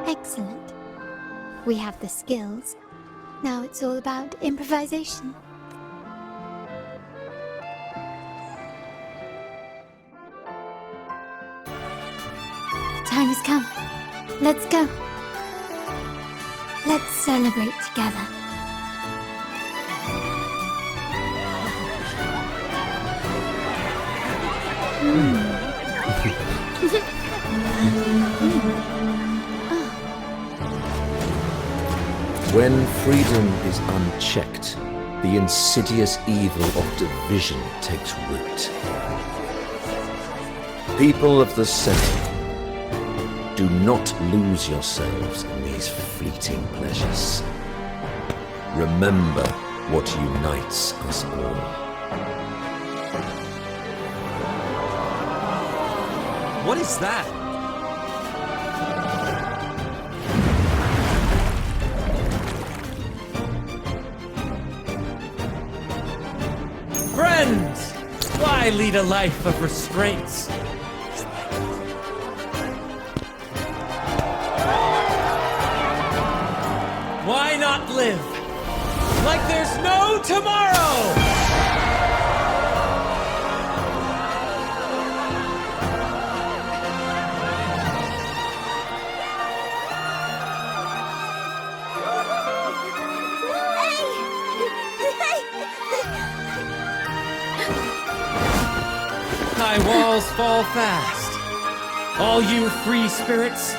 Excellent. We have the skills. Now it's all about improvisation. The time has come. Let's go. Let's celebrate together. When freedom is unchecked, the insidious evil of division takes root. People of the Sentinel, do not lose yourselves in these fleeting pleasures. Remember what unites us all. What is that? Friends! Why lead a life of restraints? Why not live like there's no tomorrow? High walls fall fast. All you free spirits,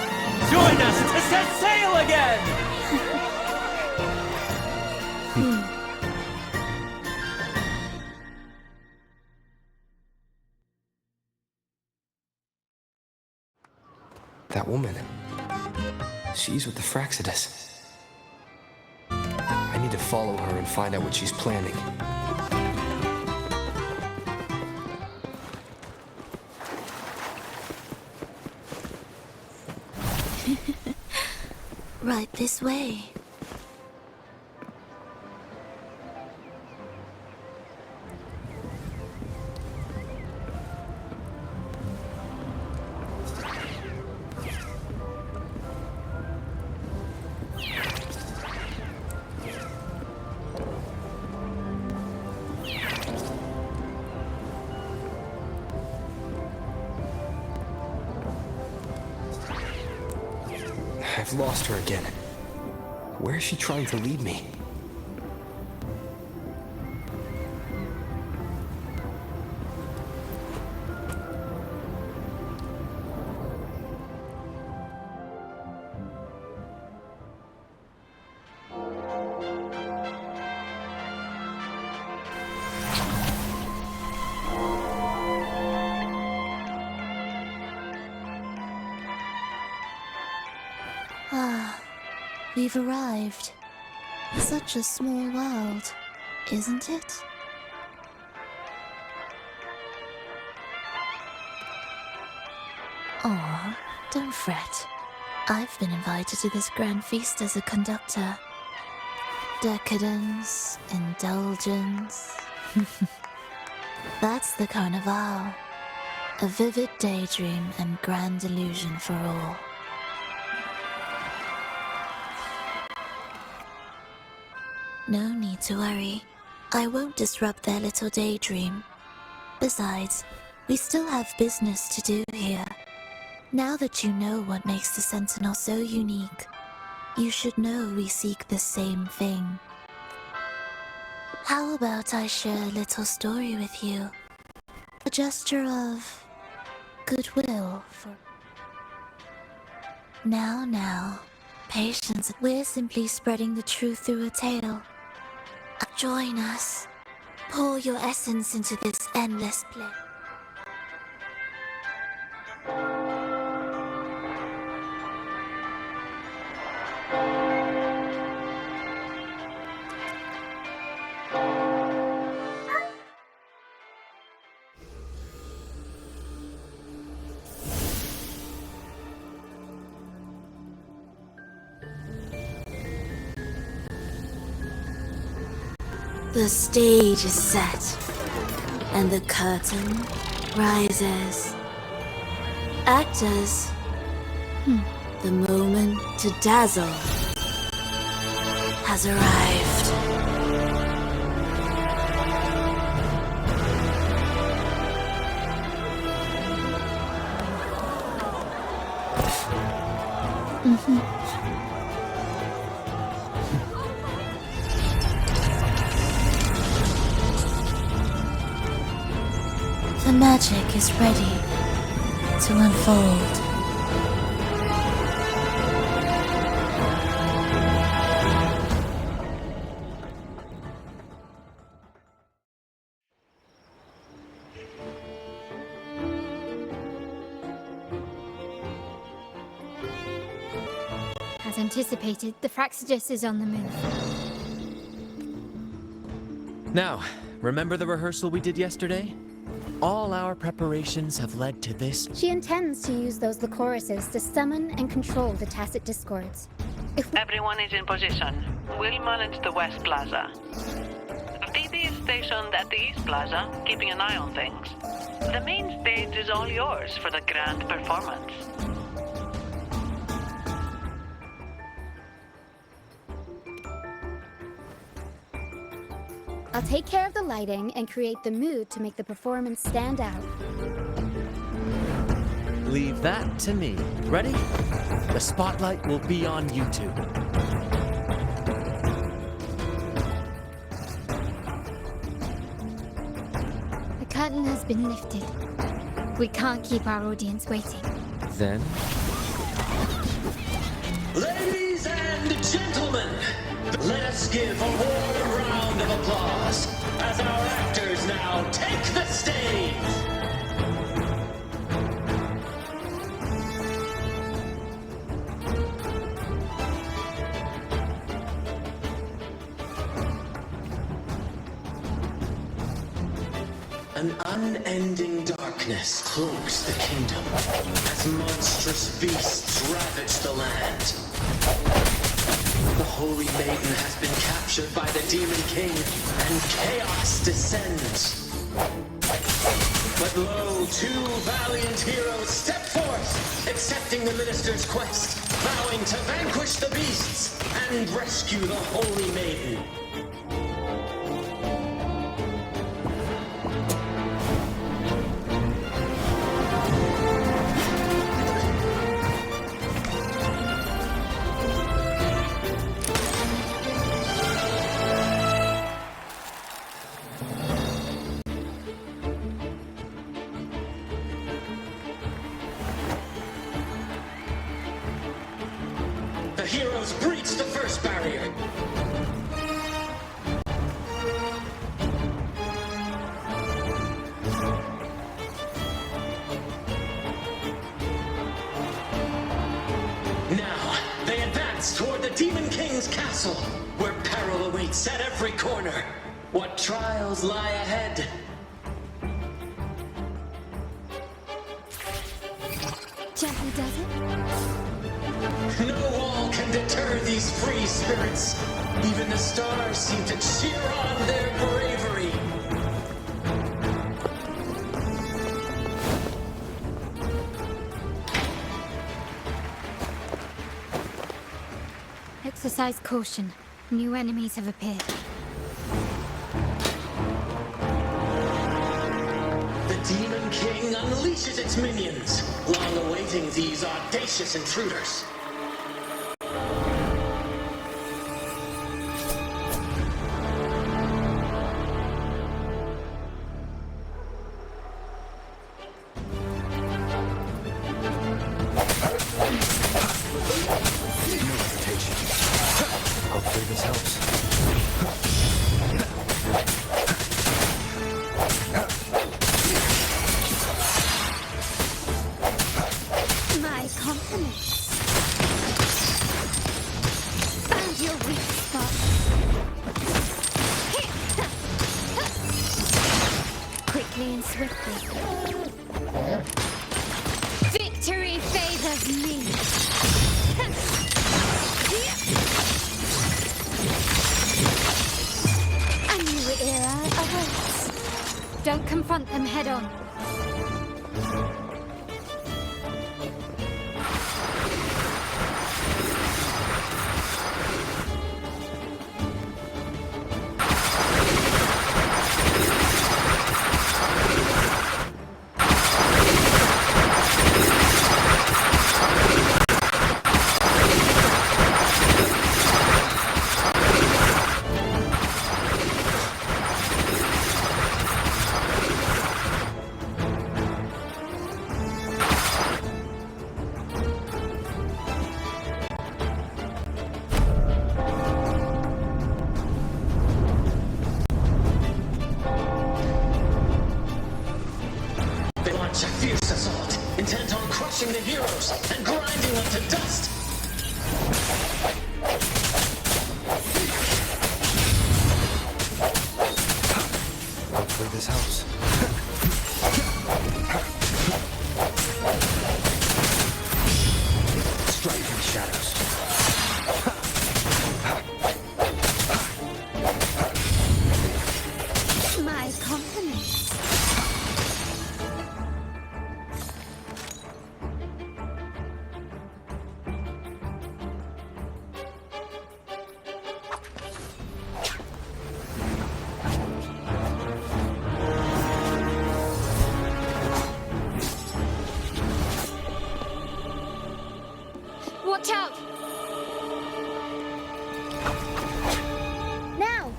join us to set sail again! That woman. She's with the Fraxidus. I need to follow her and find out what she's planning. Right this way. I've lost her again. Where is she trying to lead me? we've arrived. Such a small world, isn't it? Aw, don't fret. I've been invited to this grand feast as a conductor. Decadence, indulgence. That's the Carnival. A vivid daydream and grand illusion for all. No need to worry. I won't disrupt their little daydream. Besides, we still have business to do here. Now that you know what makes the Sentinel so unique, you should know we seek the same thing. How about I share a little story with you? A gesture of goodwill for... Now, patience. We're simply spreading the truth through a tale. Join us. Pour your essence into this endless play. The stage is set, and the curtain rises. Actors, the moment to dazzle has arrived. The magic is ready to unfold. As anticipated, the Fraxidus is on the move. Now, remember the rehearsal we did yesterday? All our preparations have led to this. She intends to use those Lycoruses to summon and control the Tacit Discords. Everyone is in position. We'll manage the West Plaza. DD is stationed at the East Plaza, keeping an eye on things. The main stage is all yours for the grand performance. I'll take care of the lighting and create the mood to make the performance stand out. Leave that to me. Ready? The spotlight will be on you two. The curtain has been lifted. We can't keep our audience waiting. Then? Ladies and gentlemen, let us give a warm round of applause as our actors now take the stage. An unending darkness cloaks the kingdom as monstrous beasts ravage the land. The Holy Maiden has been captured by the Demon King, and chaos descends. But lo, two valiant heroes step forth, accepting the minister's quest, vowing to vanquish the beasts and rescue the Holy Maiden. The heroes breach the first barrier. castle, where peril awaits at every corner. What trials lie ahead? Gently does it? No wall can deter these free spirits. Even the stars seem to cheer on their bravery. Exercise caution. New enemies have appeared. The Demon King unleashes its minions, long awaiting these audacious intruders. Hopefully this helps. My compliments. Found your weak spot. Quickly and swiftly. Victory favors me. A new era awaits. Don't confront them head on. They launch a fierce assault, intent on crushing the heroes and grinding them to dust. Hopefully this helps. Striking shadows. My compliments. Watch out! Now!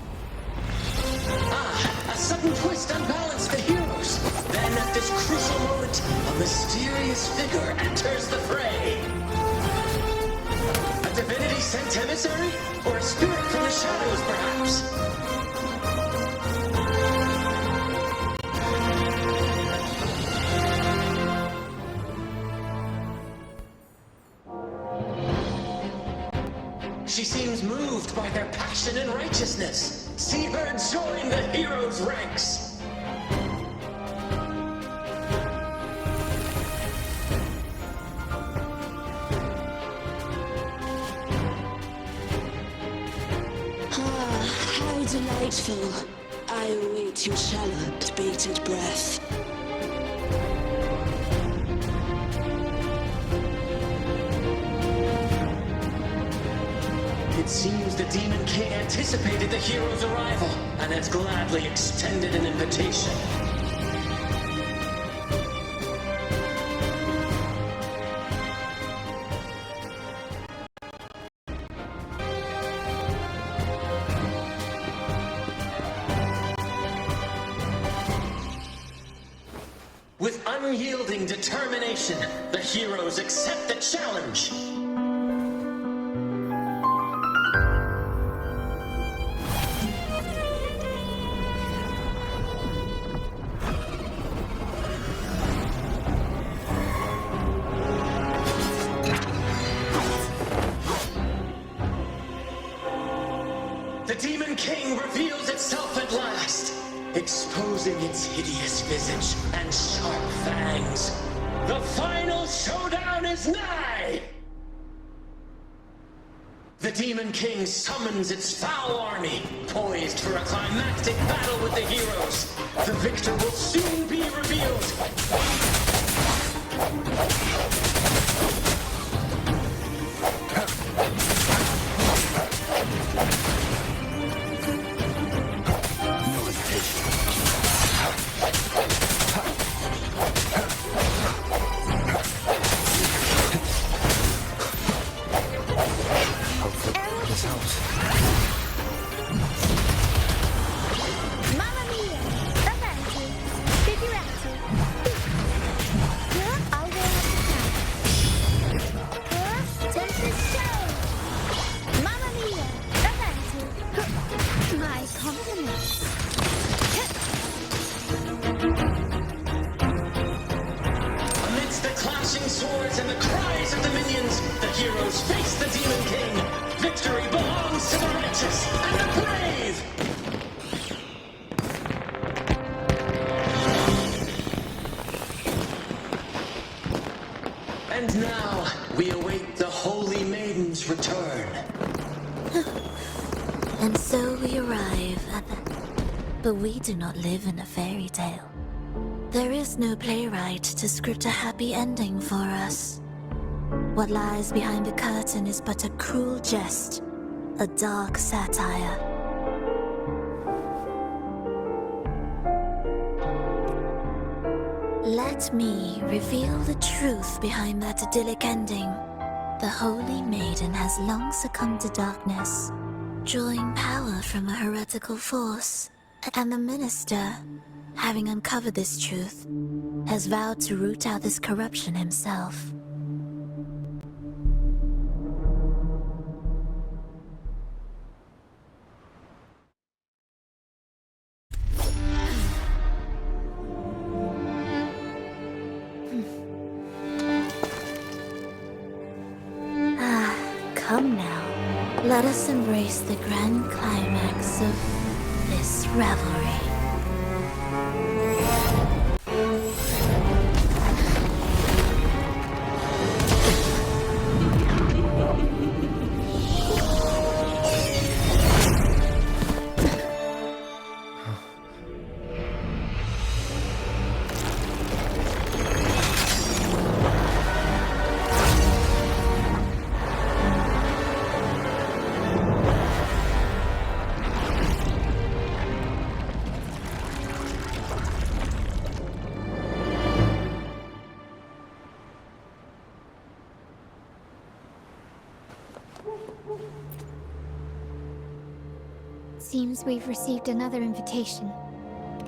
A sudden twist unbalanced the heroes. Then at this crucial moment, a mysterious figure enters the fray. A divinity sent emissary? Or a spirit from the shadows, perhaps? She seems moved by their passion and righteousness. See her join the heroes' ranks. Ah, how delightful. I await your shallow, bated breath. It seems the Demon King anticipated the hero's arrival and has gladly extended an invitation. With unyielding determination, the heroes accept the challenge. The Demon King reveals itself at last, exposing its hideous visage and sharp fangs. The final showdown is nigh! The Demon King summons its foul army, poised for a climactic battle with the heroes. The victor will soon be revealed. Mamma mia! Avanti! Figurati! I'll go up the top. Take the show! Mamma mia! Avanti! My compliments! Amidst the clashing swords and the cries of the minions, the heroes face the Demon King. Victory belongs to the righteous and the brave! And now, we await the Holy Maiden's return. And so we arrive at the... But we do not live in a fairy tale. There is no playwright to script a happy ending for us. What lies behind the curtain is but a cruel jest, a dark satire. Let me reveal the truth behind that idyllic ending. The Holy Maiden has long succumbed to darkness, drawing power from a heretical force. And the minister, having uncovered this truth, has vowed to root out this corruption himself. Come now, let us embrace the grand climax of this revelry. Seems we've received another invitation.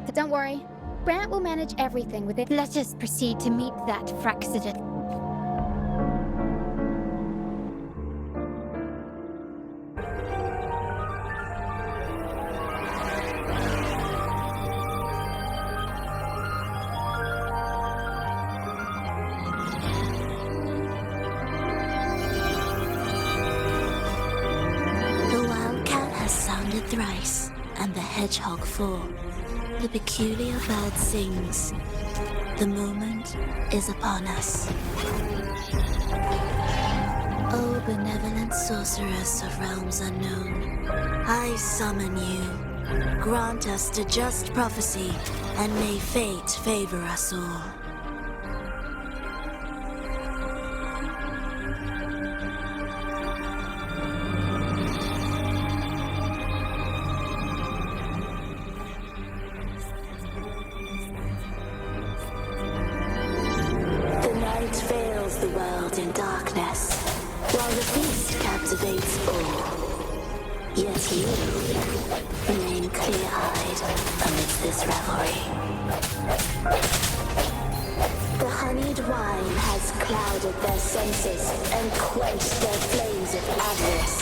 But don't worry, Brant will manage everything with it. Let us proceed to meet that Fraxidus. Thrice, and the hedgehog four. The peculiar bird sings. The moment is upon us. O benevolent sorceress of realms unknown, I summon you. Grant us the just prophecy, and may fate favor us all. Yet you remain clear-eyed amidst this revelry. The honeyed wine has clouded their senses and quenched their flames of avarice.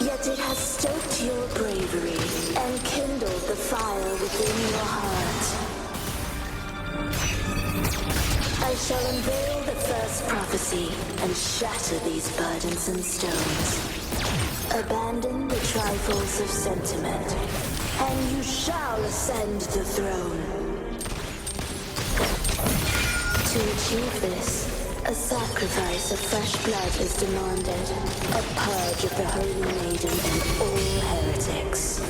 Yet it has stoked your bravery and kindled the fire within your heart. I shall unveil the first prophecy and shatter these burdensome stones. Abandon the trifles of sentiment, and you shall ascend the throne. To achieve this, a sacrifice of fresh blood is demanded, a purge of the Holy Maiden and all heretics.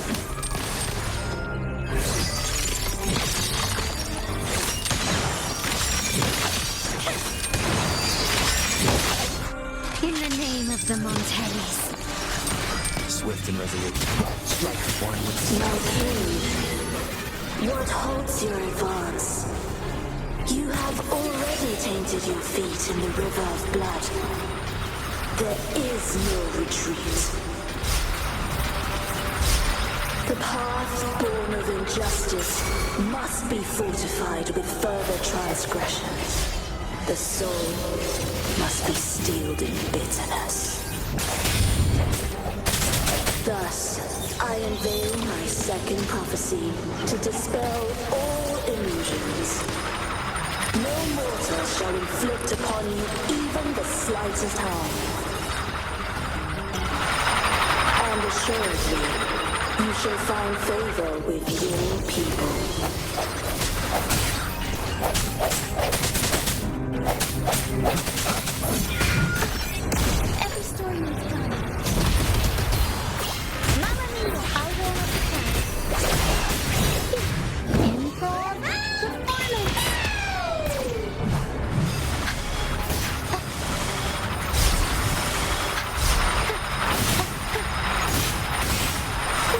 In the name of the Montellis. Swift and resolute. Strike one with My king, what halts your advance? You have already tainted your feet in the river of blood. There is no retreat. The path born of injustice must be fortified with further transgressions. The soul must be steeled in bitterness. Thus, I unveil my second prophecy to dispel all illusions. No mortal shall inflict upon you even the slightest harm. And assuredly, you shall find favor with your people. Every story needs time. Mamma mia, I will have the time. Improv performance.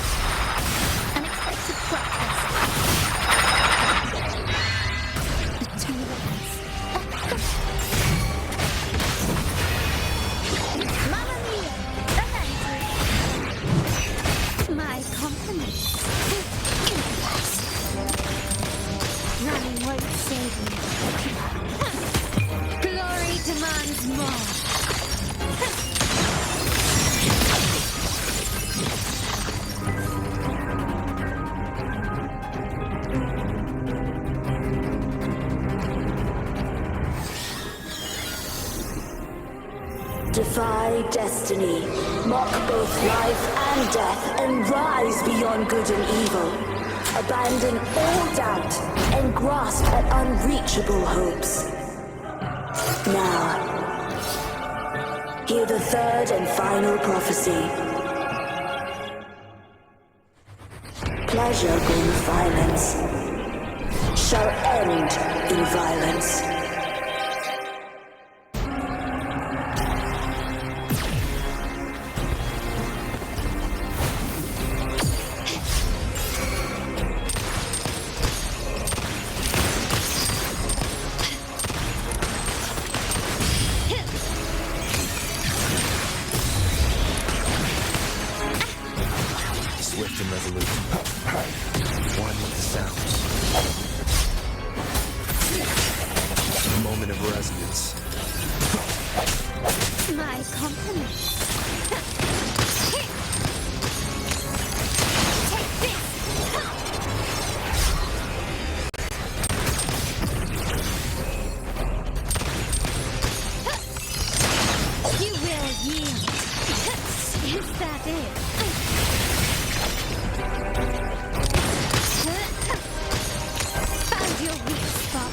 Unexpected plot twist. Turn of events. Mamma mia! Romantic! My compliments. Running won't save me. Glory demands more. Defy destiny, mock both life and death, and rise beyond good and evil. Abandon all doubt and grasp at unreachable hopes. Now, hear the third and final prophecy. Pleasure born of violence shall end in violence. swift and resolute. One with the sounds. A moment of resonance. My compliments. Take this! You will yield. Is that it? Found your weak spot.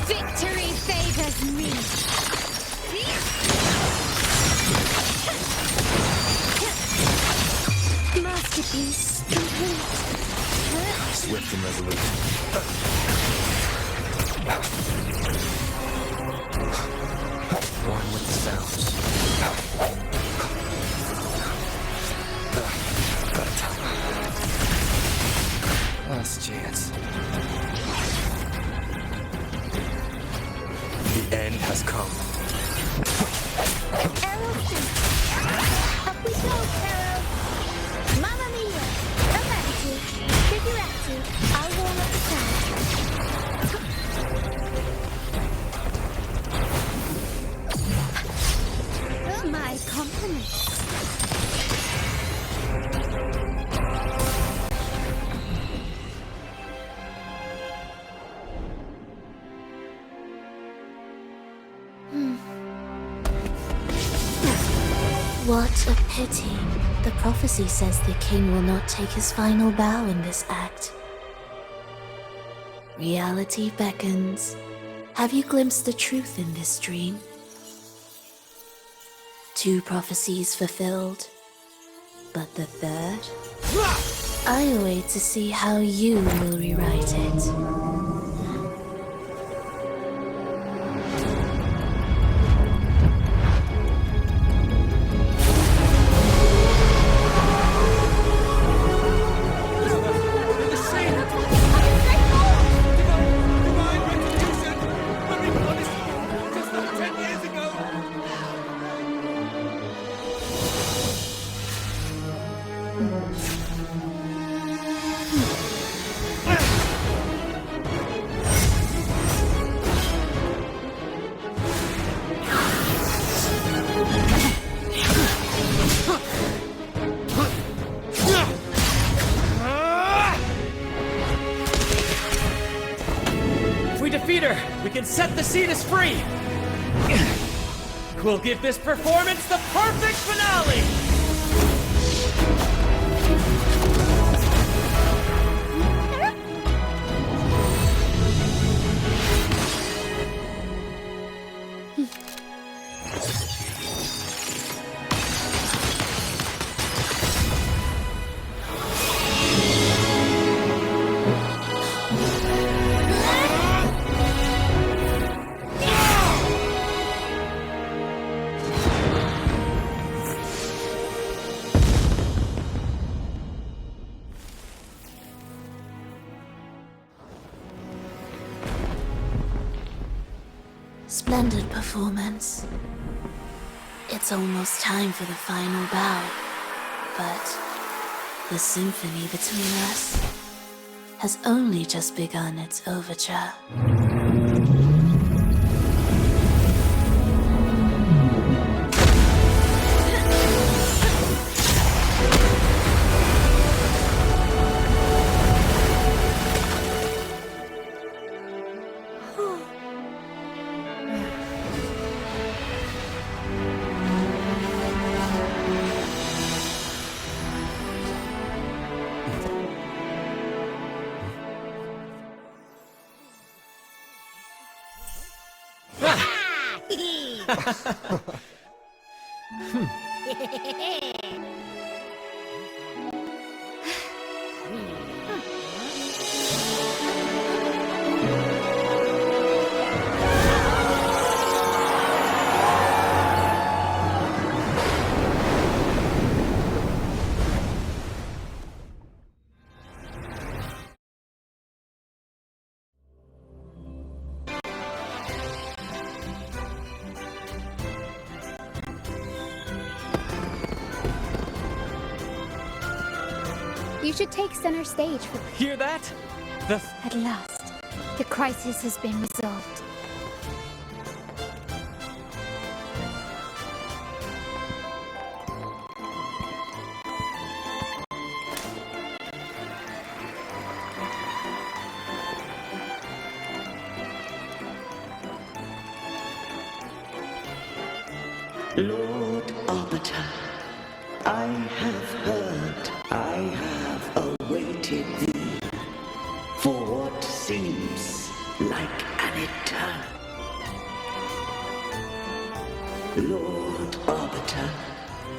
Victory favors me. Masterpiece complete. Swift and resolute. One with the sounds. Last chance. The end has come. Arrow suit. Up we go, Arrow. Mamma mia. A pity. The prophecy says the king will not take his final bow in this act. Reality beckons. Have you glimpsed the truth in this dream? 2 prophecies fulfilled, but the third? I await to see how you will rewrite it. We can set the Cetus free! We'll give this performance the perfect finale! Splendid performance. It's almost time for the final bow, but the symphony between us has only just begun its overture. You should take center stage for... Hear that? At last, the crisis has been resolved. Lord Arbiter, I have heard, I have awaited thee for what seems like an eternity. Lord Arbiter,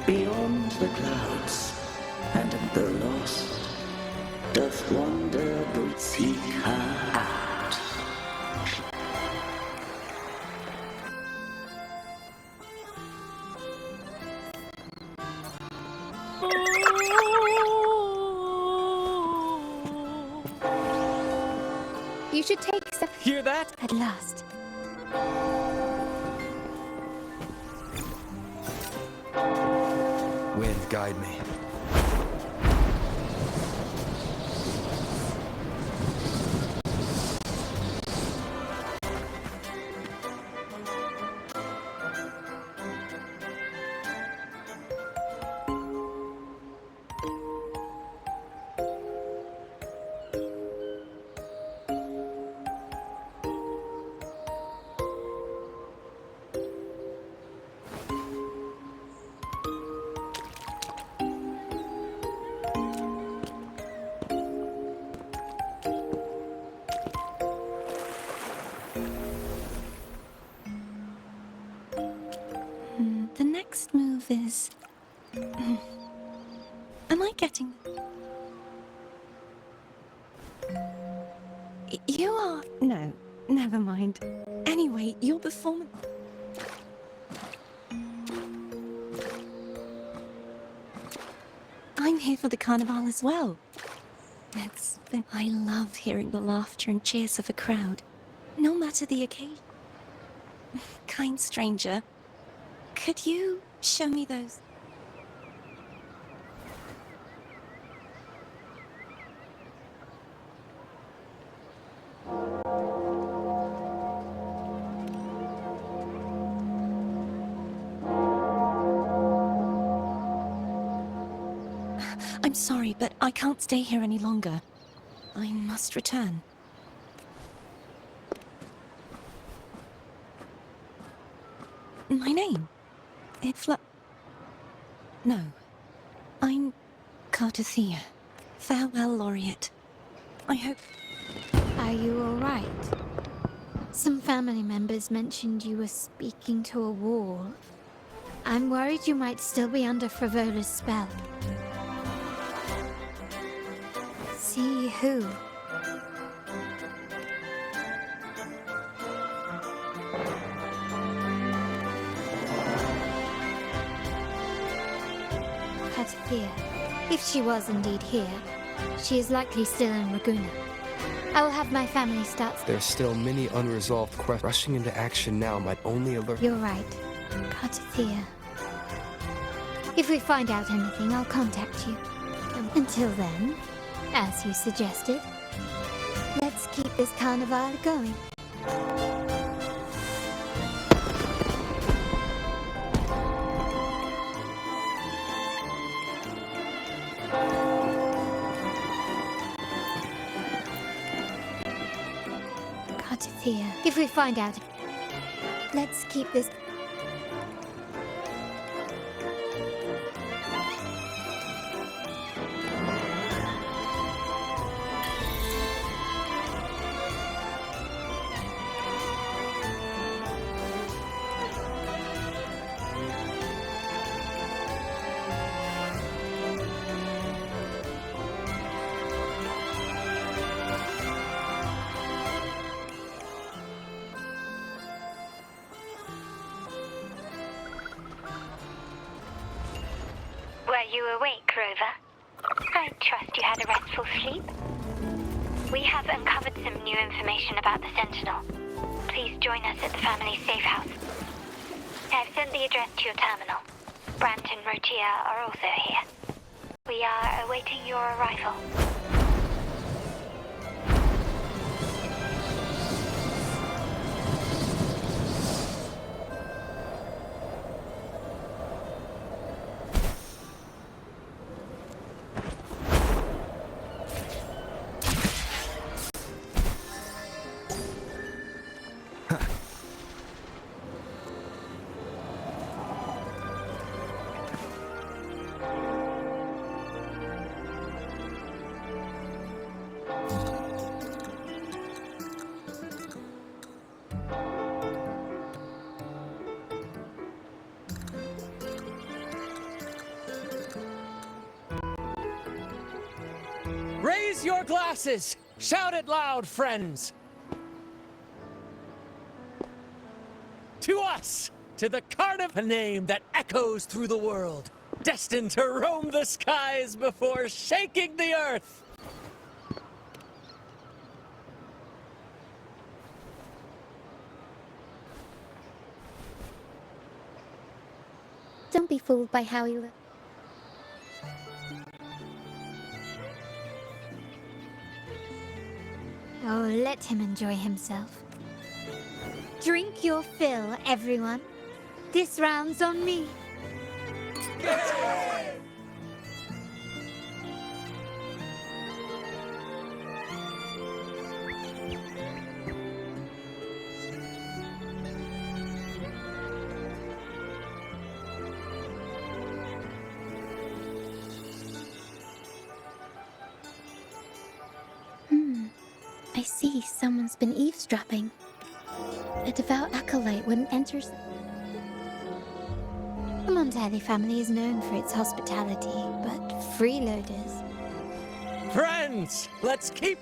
beyond the clouds and the lost, doth wander but seek her out. You should take some... Hear that? At last. Wind, guide me. is... Am I getting... You are... No, never mind. Anyway, your performance... I'm here for the carnival as well. I love hearing the laughter and cheers of a crowd, no matter the occasion. Kind stranger, could you show me those? I'm sorry, but I can't stay here any longer. I must return. My name? No. I'm Cartothea. Farewell, Laureate. I hope... Are you alright? Some family members mentioned you were speaking to a wall. I'm worried you might still be under Frovola's spell. See who? Cartothea. If she was indeed here, she is likely still in Raguna. I will have my family start... There's still many unresolved questions. Rushing into action now might only alert... You're right, Cartothea. If we find out anything, I'll contact you. Until then, as you suggested, let's keep this carnival going. Cartothea, if we find out, let's keep this... Were you awake, Rover? I trust you had a restful sleep. We have uncovered some new information about the Sentinel. Please join us at the family safe house. I've sent the address to your terminal. Brant and Rotia are also here. We are awaiting your arrival. Raise your glasses! Shout it loud, friends! To us! To the carnival, a name that echoes through the world, destined to roam the skies before shaking the earth! Don't be fooled by how he looks. Oh, let him enjoy himself. Drink your fill, everyone. This round's on me. I see someone's been eavesdropping. A devout acolyte wouldn't enter... Come on. Montelli family is known for its hospitality, but freeloaders... Friends, let's keep...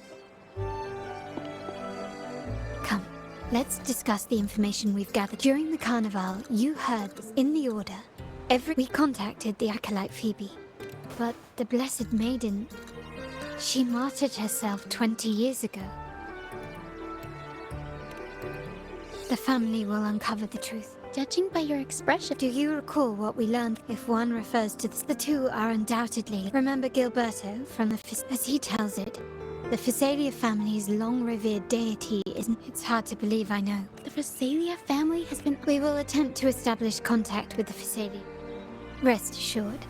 Come, let's discuss the information we've gathered. During the carnival, you heard in the order. We contacted the acolyte Phoebe, but the Blessed Maiden, she martyred herself 20 years ago. The family will uncover the truth. Judging by your expression, do you recall what we learned? If one refers to this, the two are undoubtedly... Remember Gilberto from as he tells it, the Phasalia family's long-revered deity isn't... It's hard to believe, I know. The Phasalia family has been... We will attempt to establish contact with the Phasalia. Rest assured.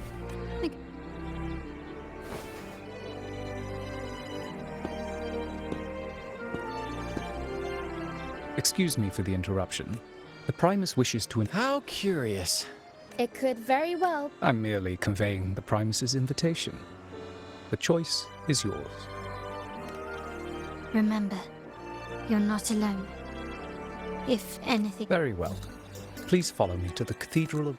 Excuse me for the interruption. The Primus wishes to... How curious. It could very well... I'm merely conveying the Primus's invitation. The choice is yours. Remember, you're not alone. If anything... Very well. Please follow me to the Cathedral of...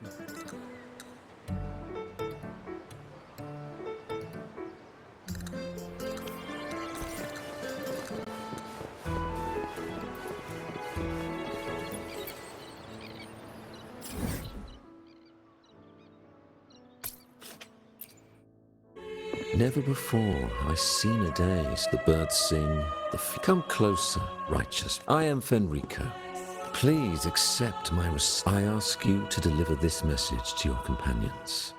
Never before have I seen a day. The birds sing, come closer, righteous. I am Fenrico. Please accept my I ask you to deliver this message to your companions.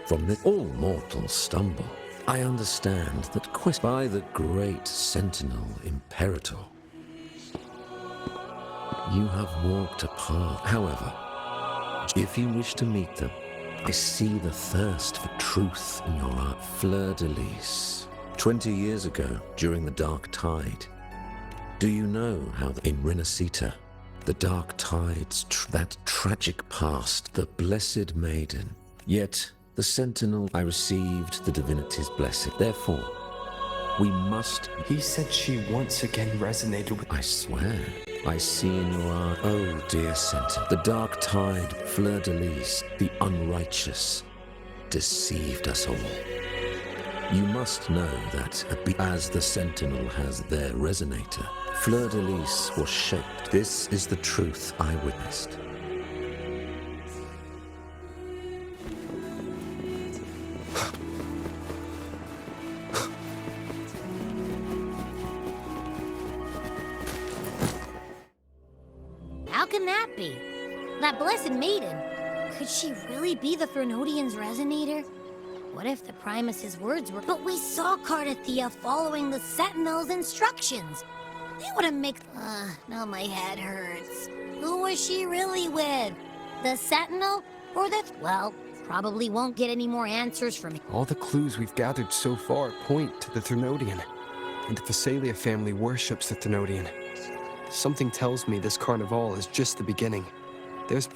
From this all mortals stumble. I understand that quest by the great sentinel Imperator. You have walked a path. However, if you wish to meet them, I see the thirst for truth in your eye. Fleur-de-Lis. 20 years ago, during the Dark Tide, do you know how in Renacita, the Dark Tides, that tragic past, the Blessed Maiden, yet the Sentinel, I received the divinity's blessing. Therefore, we must... He said she once again resonated with... I swear. I see in your eye, oh dear Sentinel, the Dark Tide, Fleur-de-Lis, the unrighteous, deceived us all. You must know that as the Sentinel has their resonator, Fleur-de-Lis was shaped. This is the truth I witnessed. How can that be? That Blessed Maiden, could she really be the Threnodian's resonator? What if the Primus's words were... But we saw Cardathea following the Sentinel's instructions. They wouldn't make... now my head hurts. Who was she really with? The Sentinel? Or the... Well, probably won't get any more answers from him. All the clues we've gathered so far point to the Threnodian. And the Phasalia family worships the Threnodian. Something tells me this carnival is just the beginning. There's...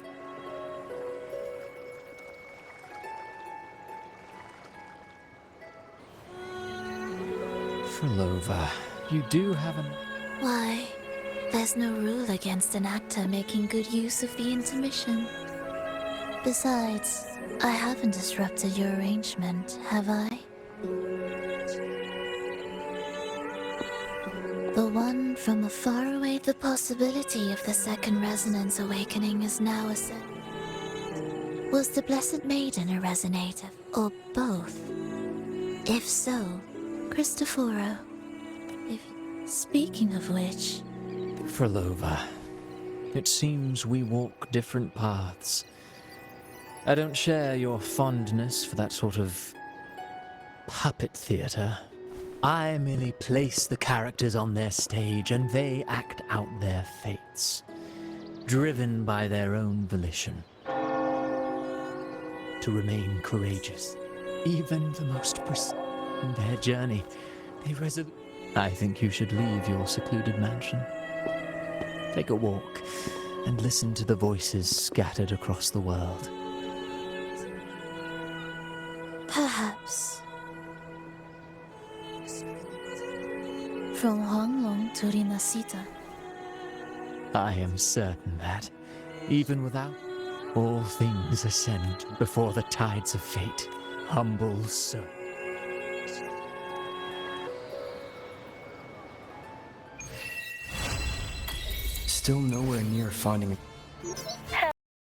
Phollova, you do have an... Why, there's no rule against an actor making good use of the intermission. Besides, I haven't disrupted your arrangement, have I? The one from afar away, the possibility of the second resonance awakening is now a set. Was the Blessed Maiden a resonator, or both? If so, Cristoforo. Speaking of which... Phollova, it seems we walk different paths. I don't share your fondness for that sort of puppet theater. I merely place the characters on their stage and they act out their fates, driven by their own volition. To remain courageous, even the most in their journey, they I think you should leave your secluded mansion. Take a walk and listen to the voices scattered across the world. Perhaps. From Huanglong to Renacita. I am certain that, even without... All things ascend before the tides of fate. Humble soul. Still nowhere near finding...